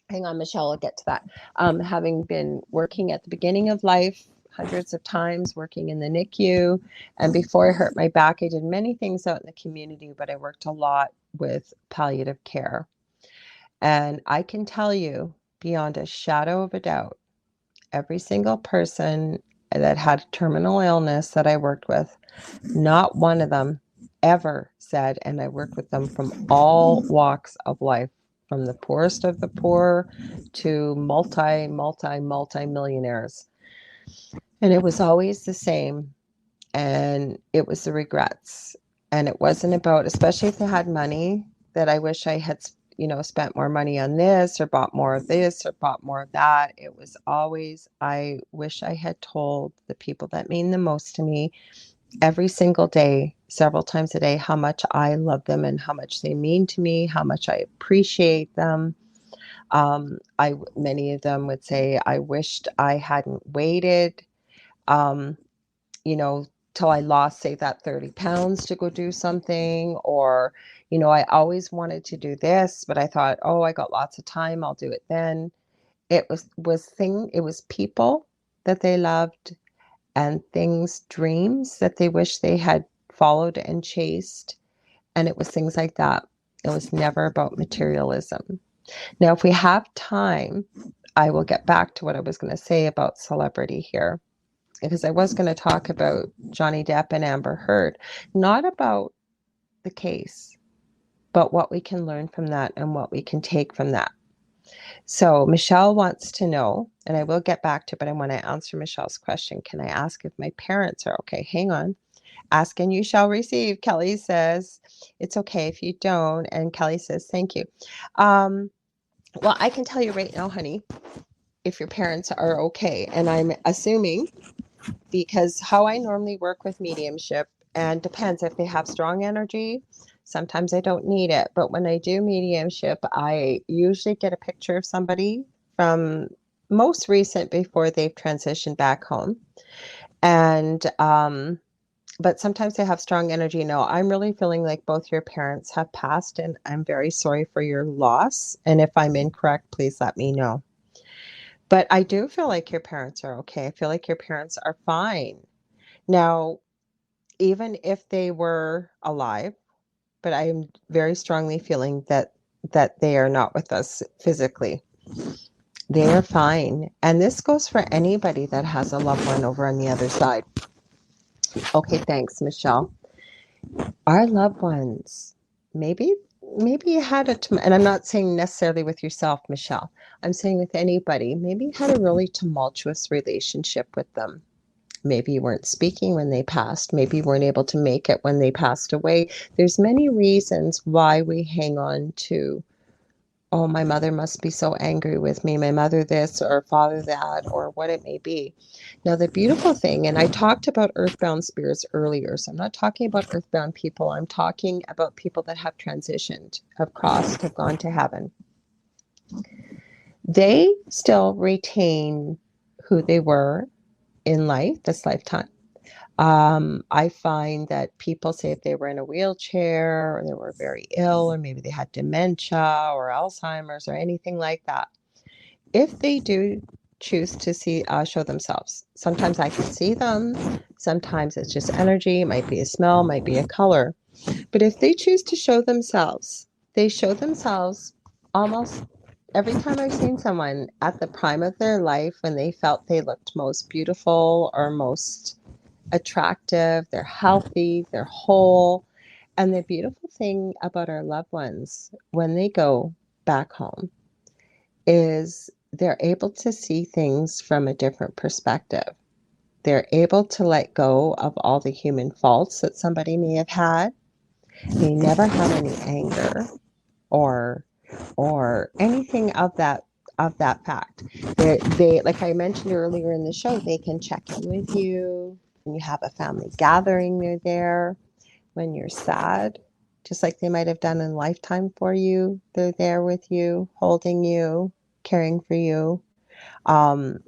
hang on, Michelle, I'll get to that. Having been working at the beginning of life, hundreds of times working in the NICU. And before I hurt my back, I did many things out in the community, but I worked a lot with palliative care. And I can tell you beyond a shadow of a doubt, every single person that had terminal illness that I worked with, not one of them ever said, and I worked with them from all walks of life, from the poorest of the poor to multi-millionaires. And it was always the same. And it was the regrets. And it wasn't about, especially if they had money, that I wish I had, spent more money on this or bought more of this or bought more of that. It was always, I wish I had told the people that mean the most to me every single day, several times a day, how much I love them and how much they mean to me, how much I appreciate them. Many of them would say, I wished I hadn't waited, till I lost, say, that 30 pounds to go do something, or, I always wanted to do this, but I thought, oh, I got lots of time, I'll do it then. It was people that they loved and things, dreams that they wish they had followed and chased. And it was things like that. It was never about materialism. Now, if we have time, I will get back to what I was going to say about celebrity here, because I was going to talk about Johnny Depp and Amber Heard, not about the case, but what we can learn from that and what we can take from that. So Michelle wants to know, and I will get back to it, but I want to answer Michelle's question. Can I ask if my parents are okay? Hang on. Ask and you shall receive. Kelly says, it's okay if you don't. And Kelly says, thank you. Well, I can tell you right now, honey, if your parents are okay. And I'm assuming, because how I normally work with mediumship, and depends if they have strong energy, sometimes I don't need it. But when I do mediumship, I usually get a picture of somebody from most recent before they've transitioned back home. And but sometimes they have strong energy. No, I'm really feeling like both your parents have passed, and I'm very sorry for your loss. And if I'm incorrect, please let me know. But I do feel like your parents are okay. I feel like your parents are fine. Now, even if they were alive, but I am very strongly feeling that they are not with us physically. They are fine. And this goes for anybody that has a loved one over on the other side. Okay, thanks, Michelle. Our loved ones, maybe maybe you had and I'm not saying necessarily with yourself, Michelle. I'm saying with anybody, maybe you had a really tumultuous relationship with them. Maybe you weren't speaking when they passed. Maybe you weren't able to make it when they passed away. There's many reasons why we hang on to, oh, my mother must be so angry with me, my mother this or father that, or what it may be. Now, the beautiful thing, and I talked about earthbound spirits earlier, so I'm not talking about earthbound people. I'm talking about people that have transitioned, have crossed, have gone to heaven. They still retain who they were in life, this lifetime. I find that people say if they were in a wheelchair or they were very ill or maybe they had dementia or Alzheimer's or anything like that, if they do choose to show themselves, sometimes I can see them, sometimes it's just energy, it might be a smell, might be a color. But if they choose to show themselves, they show themselves almost every time I've seen someone at the prime of their life when they felt they looked most beautiful or most attractive, they're healthy, they're whole. And the beautiful thing about our loved ones when they go back home is they're able to see things from a different perspective. They're able to let go of all the human faults that somebody may have had. They never have any anger or anything of that fact. They like I mentioned earlier in the show, they can check in with you when you have a family gathering. They're there when you're sad, just like they might have done in lifetime for you. They're there with you, holding you, caring for you. Um,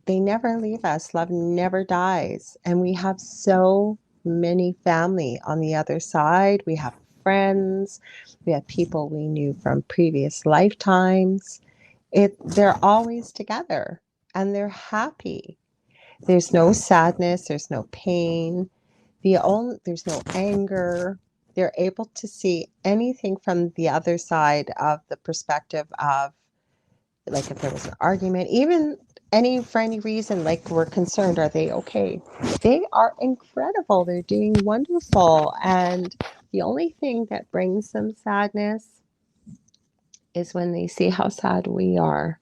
they never leave us. Love never dies, and we have so many family on the other side. We have friends, we have people we knew from previous lifetimes. They're always together and they're happy. There's no sadness, there's no pain, there's no anger. They're able to see anything from the other side of the perspective of, like, if there was an argument, even for any reason, like we're concerned, are they okay? They are incredible. They're doing wonderful. And the only thing that brings them sadness is when they see how sad we are.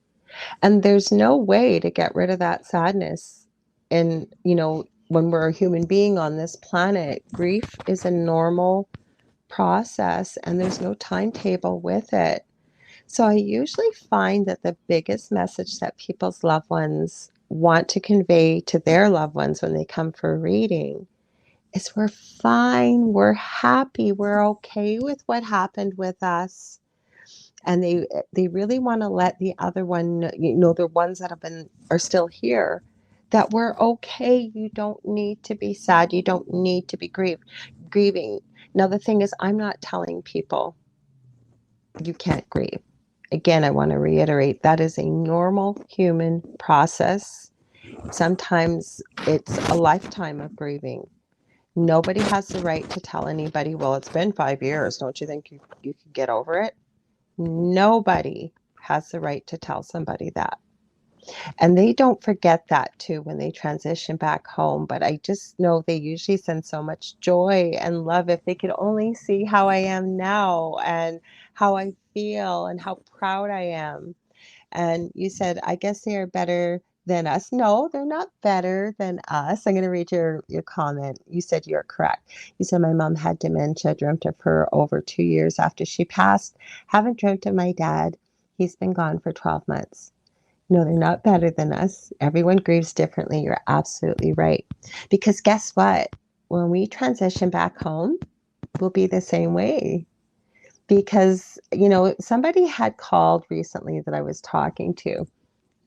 And there's no way to get rid of that sadness. And, when we're a human being on this planet, grief is a normal process and there's no timetable with it. So I usually find that the biggest message that people's loved ones want to convey to their loved ones when they come for a reading is we're fine, we're happy, we're okay with what happened with us. And they really want to let the other one, the ones that are still here, that we're okay. You don't need to be sad. You don't need to be grieving. Now, the thing is, I'm not telling people you can't grieve. Again, I want to reiterate that is a normal human process. Sometimes it's a lifetime of grieving. Nobody has the right to tell anybody, well, it's been 5 years. Don't you think you could get over it? Nobody has the right to tell somebody that. And they don't forget that too when they transition back home. But I just know they usually send so much joy and love if they could only see how I am now and how I feel and how proud I am. And you said, I guess they are better than us. No, they're not better than us. I'm going to read your comment. You said you're correct. You said, my mom had dementia, dreamt of her over 2 years after she passed. Haven't dreamt of my dad. He's been gone for 12 months. No, they're not better than us. Everyone grieves differently. You're absolutely right. Because guess what? When we transition back home, we'll be the same way. Because, somebody had called recently that I was talking to.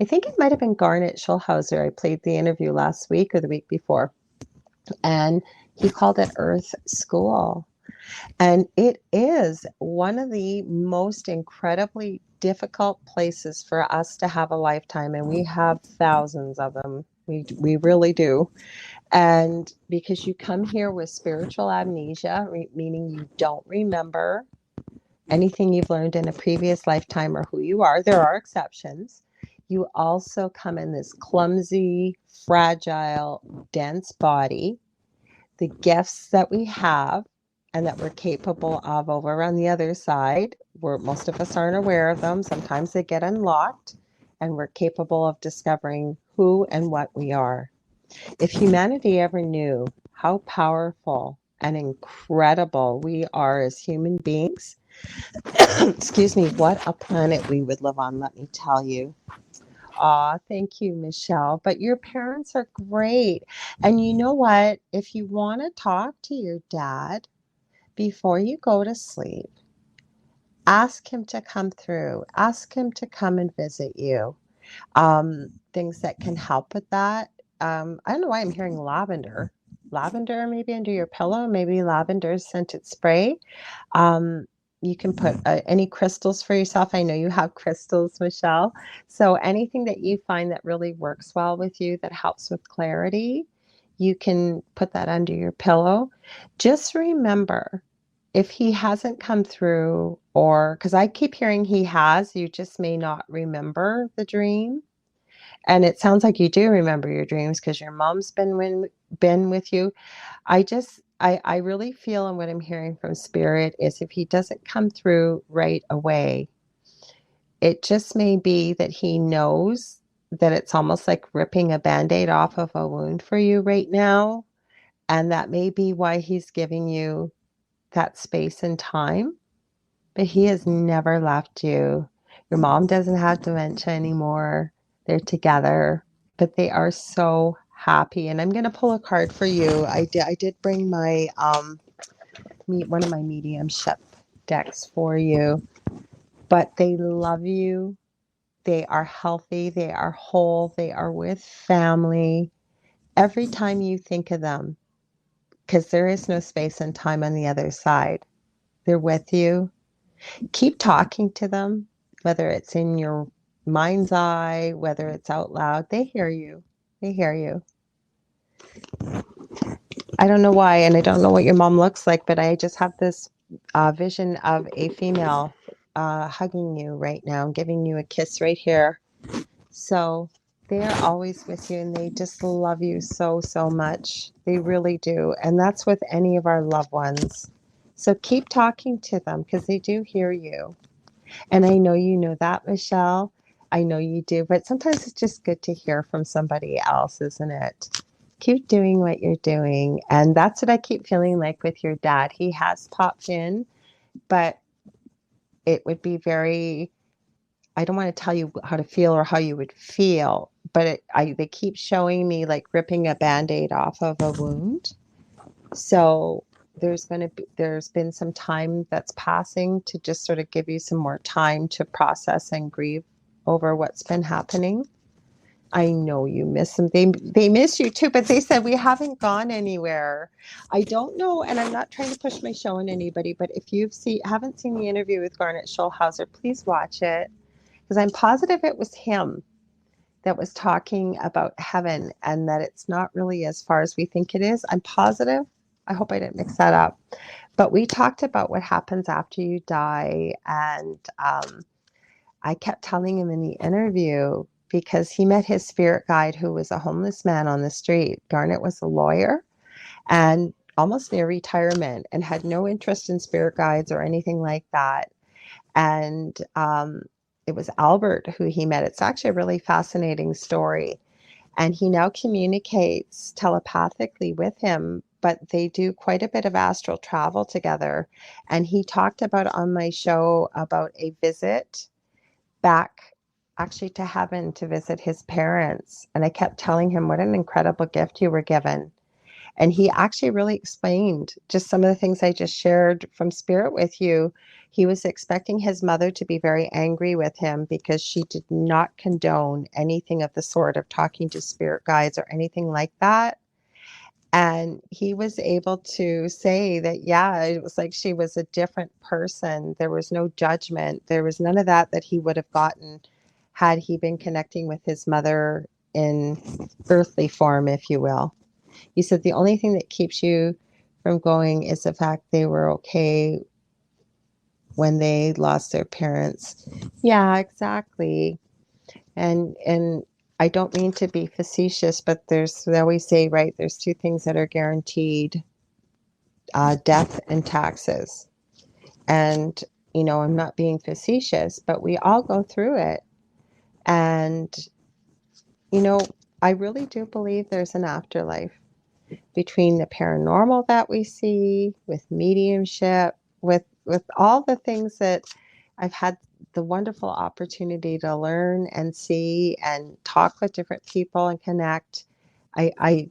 I think it might have been Garnet Schulhauser. I played the interview last week or the week before. And he called it Earth School. And it is one of the most incredibly difficult places for us to have a lifetime. And we have thousands of them. We really do. And because you come here with spiritual amnesia, meaning you don't remember anything you've learned in a previous lifetime or who you are, there are exceptions. You also come in this clumsy, fragile, dense body. The gifts that we have and that we're capable of over on the other side, where most of us aren't aware of them, sometimes they get unlocked, and we're capable of discovering who and what we are. If humanity ever knew how powerful and incredible we are as human beings, excuse me, what a planet we would live on, let me tell you. Aw, thank you, Michelle. But your parents are great. And you know what? If you want to talk to your dad before you go to sleep, ask him to come through. Ask him to come and visit you. Things that can help with that. I don't know why I'm hearing lavender. Lavender maybe under your pillow, maybe lavender scented spray. Um, you can put any crystals for yourself. I know you have crystals, Michelle. So anything that you find that really works well with you that helps with clarity, you can put that under your pillow. Just remember, if he hasn't come through, or because I keep hearing he has, you just may not remember the dream. And it sounds like you do remember your dreams because your mom's been with you. I really feel, and what I'm hearing from spirit is, if he doesn't come through right away, it just may be that he knows that it's almost like ripping a band-aid off of a wound for you right now. And that may be why he's giving you that space and time. But he has never left you. Your mom doesn't have dementia anymore. They're together, but they are so happy. And I'm going to pull a card for you. I did bring my one of my mediumship decks for you, but they love you. They are healthy. They are whole. They are with family. Every time you think of them, because there is no space and time on the other side, they're with you. Keep talking to them, whether it's in your mind's eye, whether it's out loud. They hear you. They hear you. I don't know why, and I don't know what your mom looks like, but I just have this vision of a female hugging you right now, giving you a kiss right here. So they are always with you, and they just love you so, so much. They really do. And that's with any of our loved ones. So keep talking to them because they do hear you. And I know you know that, Michelle. I know you do, but sometimes it's just good to hear from somebody else, isn't it? Keep doing what you're doing. And that's what I keep feeling like with your dad. He has popped in, but it would be very, I don't want to tell you how to feel or how you would feel, but they keep showing me like ripping a band-aid off of a wound. So there's been some time that's passing to just sort of give you some more time to process and grieve over what's been happening. I know you miss them. They miss you too, but they said we haven't gone anywhere. I don't know, and I'm not trying to push my show on anybody, but if haven't seen the interview with Garnet Schulhauser, please watch it, because I'm positive it was him that was talking about heaven and that it's not really as far as we think it is. I'm positive. I hope I didn't mix that up. But we talked about what happens after you die. And I kept telling him in the interview, because he met his spirit guide who was a homeless man on the street. Garnet was a lawyer and almost near retirement and had no interest in spirit guides or anything like that. And it was Albert who he met. It's actually a really fascinating story. And he now communicates telepathically with him, but they do quite a bit of astral travel together. And he talked about on my show about a visit back actually to heaven to visit his parents. And I kept telling him what an incredible gift you were given. And he actually really explained just some of the things I just shared from spirit with you. He was expecting his mother to be very angry with him because she did not condone anything of the sort of talking to spirit guides or anything like that. And he was able to say that, yeah, it was like she was a different person. There was no judgment. There was none of that that he would have gotten had he been connecting with his mother in earthly form, if you will. He said the only thing that keeps you from going is the fact they were okay when they lost their parents. Yeah, exactly. And I don't mean to be facetious, but they always say, right, there's two things that are guaranteed, death and taxes. And, I'm not being facetious, but we all go through it. And, you know, I really do believe there's an afterlife. Between the paranormal that we see, with mediumship, with all the things that I've had the wonderful opportunity to learn and see and talk with different people and connect. I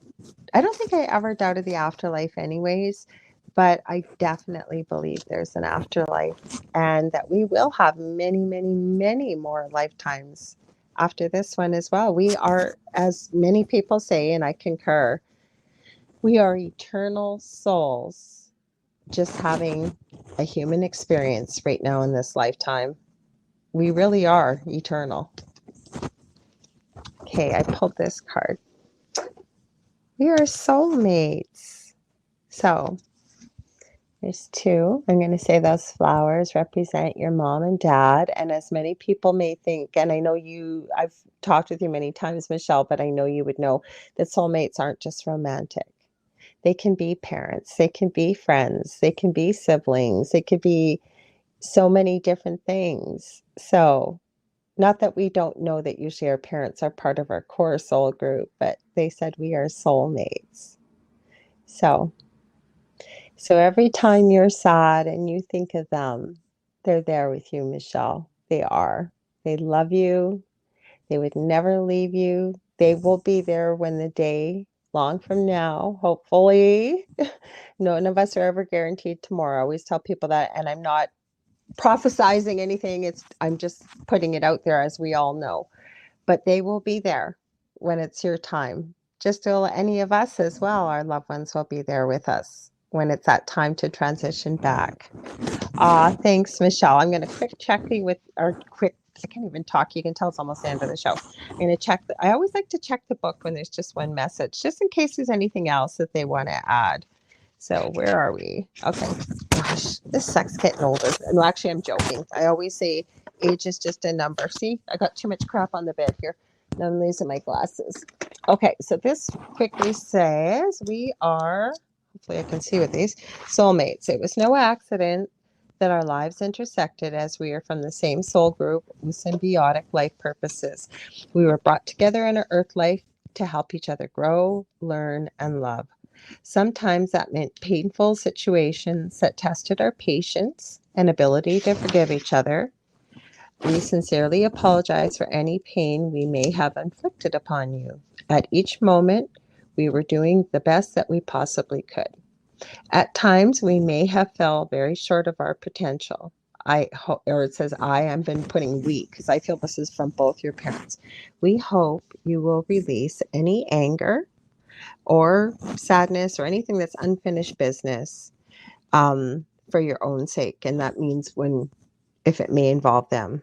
don't think I ever doubted the afterlife anyways, but I definitely believe there's an afterlife and that we will have many, many, many more lifetimes after this one as well. We are, as many people say, and I concur, we are eternal souls just having a human experience right now in this lifetime. We really are eternal. Okay, I pulled this card. We are soulmates. So there's two. I'm going to say those flowers represent your mom and dad. And as many people may think, and I know I've talked with you many times, Michelle, but I know you would know that soulmates aren't just romantic. They can be parents, they can be friends, they can be siblings, they could be so many different things. So, not that we don't know that usually our parents are part of our core soul group, but they said we are soulmates. So, every time you're sad and you think of them, they're there with you, Michelle. They are. They love you. They would never leave you. They will be there when the day long from now, hopefully. None of us are ever guaranteed tomorrow. I always tell people that, and I'm not prophesizing anything. I'm just putting it out there as we all know. But they will be there when it's your time. Just to any of us as well, our loved ones will be there with us when it's that time to transition back. Thanks, Michelle. I'm going to quick check you with our quick. I can't even talk. You can tell it's almost the end of the show. I'm going to check. I always like to check the book when there's just one message, just in case there's anything else that they want to add. So where are we? Okay. Gosh, this sucks getting older. No, actually, I'm joking. I always say age is just a number. See, I got too much crap on the bed here. Now I'm losing my glasses. Okay, so this quickly says we are, hopefully I can see with these, soulmates. It was no accident that our lives intersected as we are from the same soul group with symbiotic life purposes. We were brought together in our earth life to help each other grow, learn, and love. Sometimes that meant painful situations that tested our patience and ability to forgive each other. We sincerely apologize for any pain we may have inflicted upon you. At each moment, we were doing the best that we possibly could. At times, we may have fell very short of our potential. Or it says I have been putting we, because I feel this is from both your parents. We hope you will release any anger or sadness or anything that's unfinished business for your own sake. And that means if it may involve them.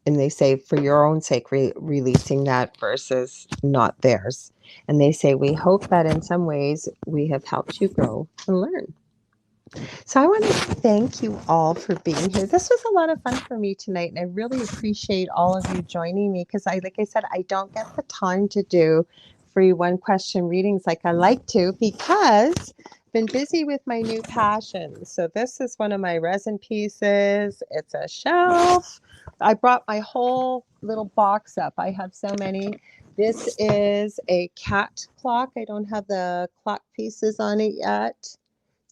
And they say for your own sake, releasing that versus not theirs. And they say, we hope that in some ways we have helped you grow and learn. So I want to thank you all for being here. This was a lot of fun for me tonight, and I really appreciate all of you joining me because like I said, I don't get the time to do free one question readings like I like to because been busy with my new passions. So this is one of my resin pieces. It's a shelf. I brought my whole little box up. I have so many. This is a cat clock. I don't have the clock pieces on it yet. It's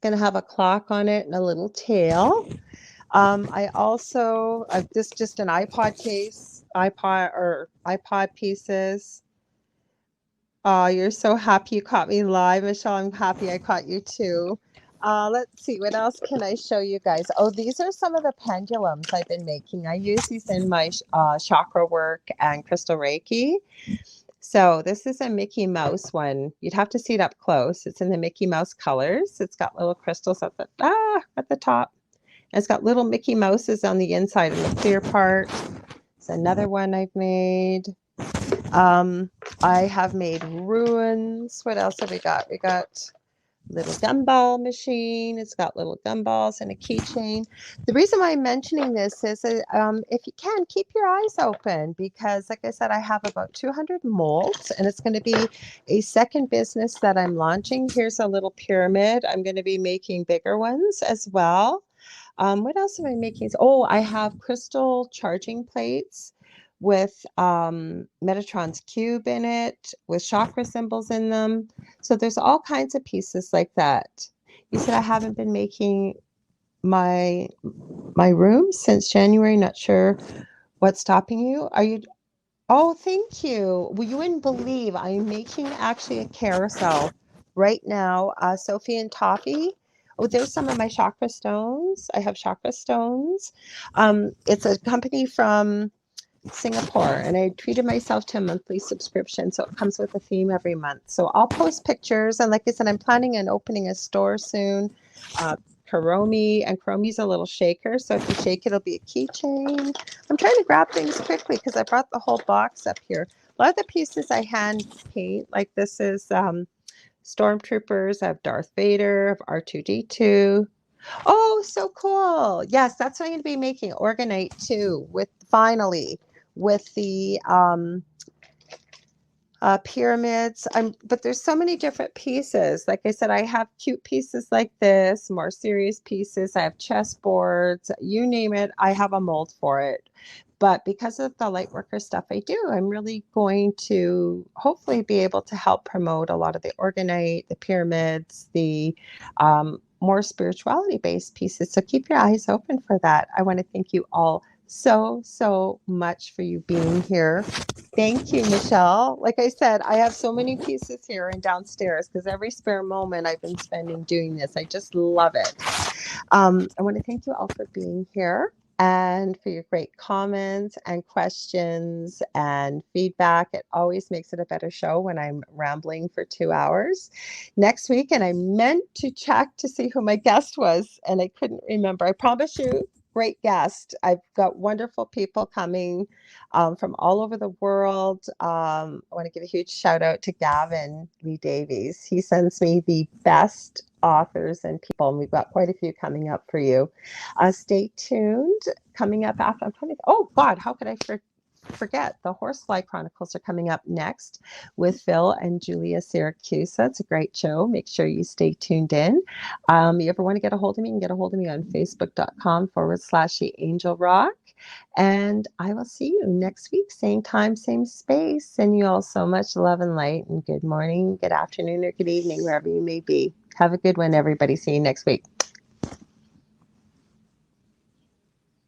going to have a clock on it and a little tail. I also, this is just an iPod case, iPod pieces. Oh, you're so happy you caught me live, Michelle. I'm happy I caught you too. Let's see, what else can I show you guys? Oh, these are some of the pendulums I've been making. I use these in my chakra work and crystal Reiki. So this is a Mickey Mouse one. You'd have to see it up close. It's in the Mickey Mouse colors. It's got little crystals at the top. And it's got little Mickey Mouses on the inside in the clear part. It's another one I've made. I have made ruins. What else have we got? We got little gumball machine. It's got little gumballs and a keychain. The reason why I'm mentioning this is if you can, keep your eyes open because, like I said, I have about 200 molds and it's going to be a second business that I'm launching. Here's a little pyramid. I'm going to be making bigger ones as well. What else am I making? Oh, I have crystal charging plates with Metatron's cube in it, with chakra symbols in them. So there's all kinds of pieces like that. You said I haven't been making my room since January. Not sure what's stopping you. Are you? Oh, thank you. Well, you wouldn't believe I'm making actually a carousel right now. Sophie and Toffee. Oh, there's some of my chakra stones. I have chakra stones. It's a company from Singapore, and I treated myself to a monthly subscription, so it comes with a theme every month. So I'll post pictures, and like I said, I'm planning on opening a store soon. Kuromi's a little shaker, so if you shake it, it'll be a keychain. I'm trying to grab things quickly because I brought the whole box up here. A lot of the pieces I hand paint, like this is Stormtroopers. I have Darth Vader, I have R2D2. Oh, so cool. Yes, that's what I'm going to be making, Orgonite too, finally with the pyramids. But there's so many different pieces. Like I said, I have cute pieces like this, more serious pieces. I have chessboards, you name it. I have a mold for it. But because of the lightworker stuff I do, I'm really going to hopefully be able to help promote a lot of the Orgonite, the pyramids, the more spirituality-based pieces. So keep your eyes open for that. I want to thank you all so much for you being here. Thank you, Michelle. Like I said, I have so many pieces here and downstairs because every spare moment I've been spending doing this. I just love it. I want to thank you all for being here and for your great comments and questions and feedback. It always makes it a better show when I'm rambling for 2 hours. Next week, and I meant to check to see who my guest was, and I couldn't remember. I promise you, great guest. I've got wonderful people coming from all over the world. I want to give a huge shout out to Gavin Lee Davies. He sends me the best authors and people, and we've got quite a few coming up for you. Stay tuned. Coming up after, oh God, how could I forget? The Horsefly Chronicles are coming up next with Phil and Julia Syracuse. It's a great show. Make sure you stay tuned in. You ever want to get a hold of me, you can get a hold of me on facebook.com/The Angel Rock. And I will see you next week, same time, same space. Send you all so much love and light, and good morning, good afternoon, or good evening, wherever you may be. Have a good one, everybody. See you next week.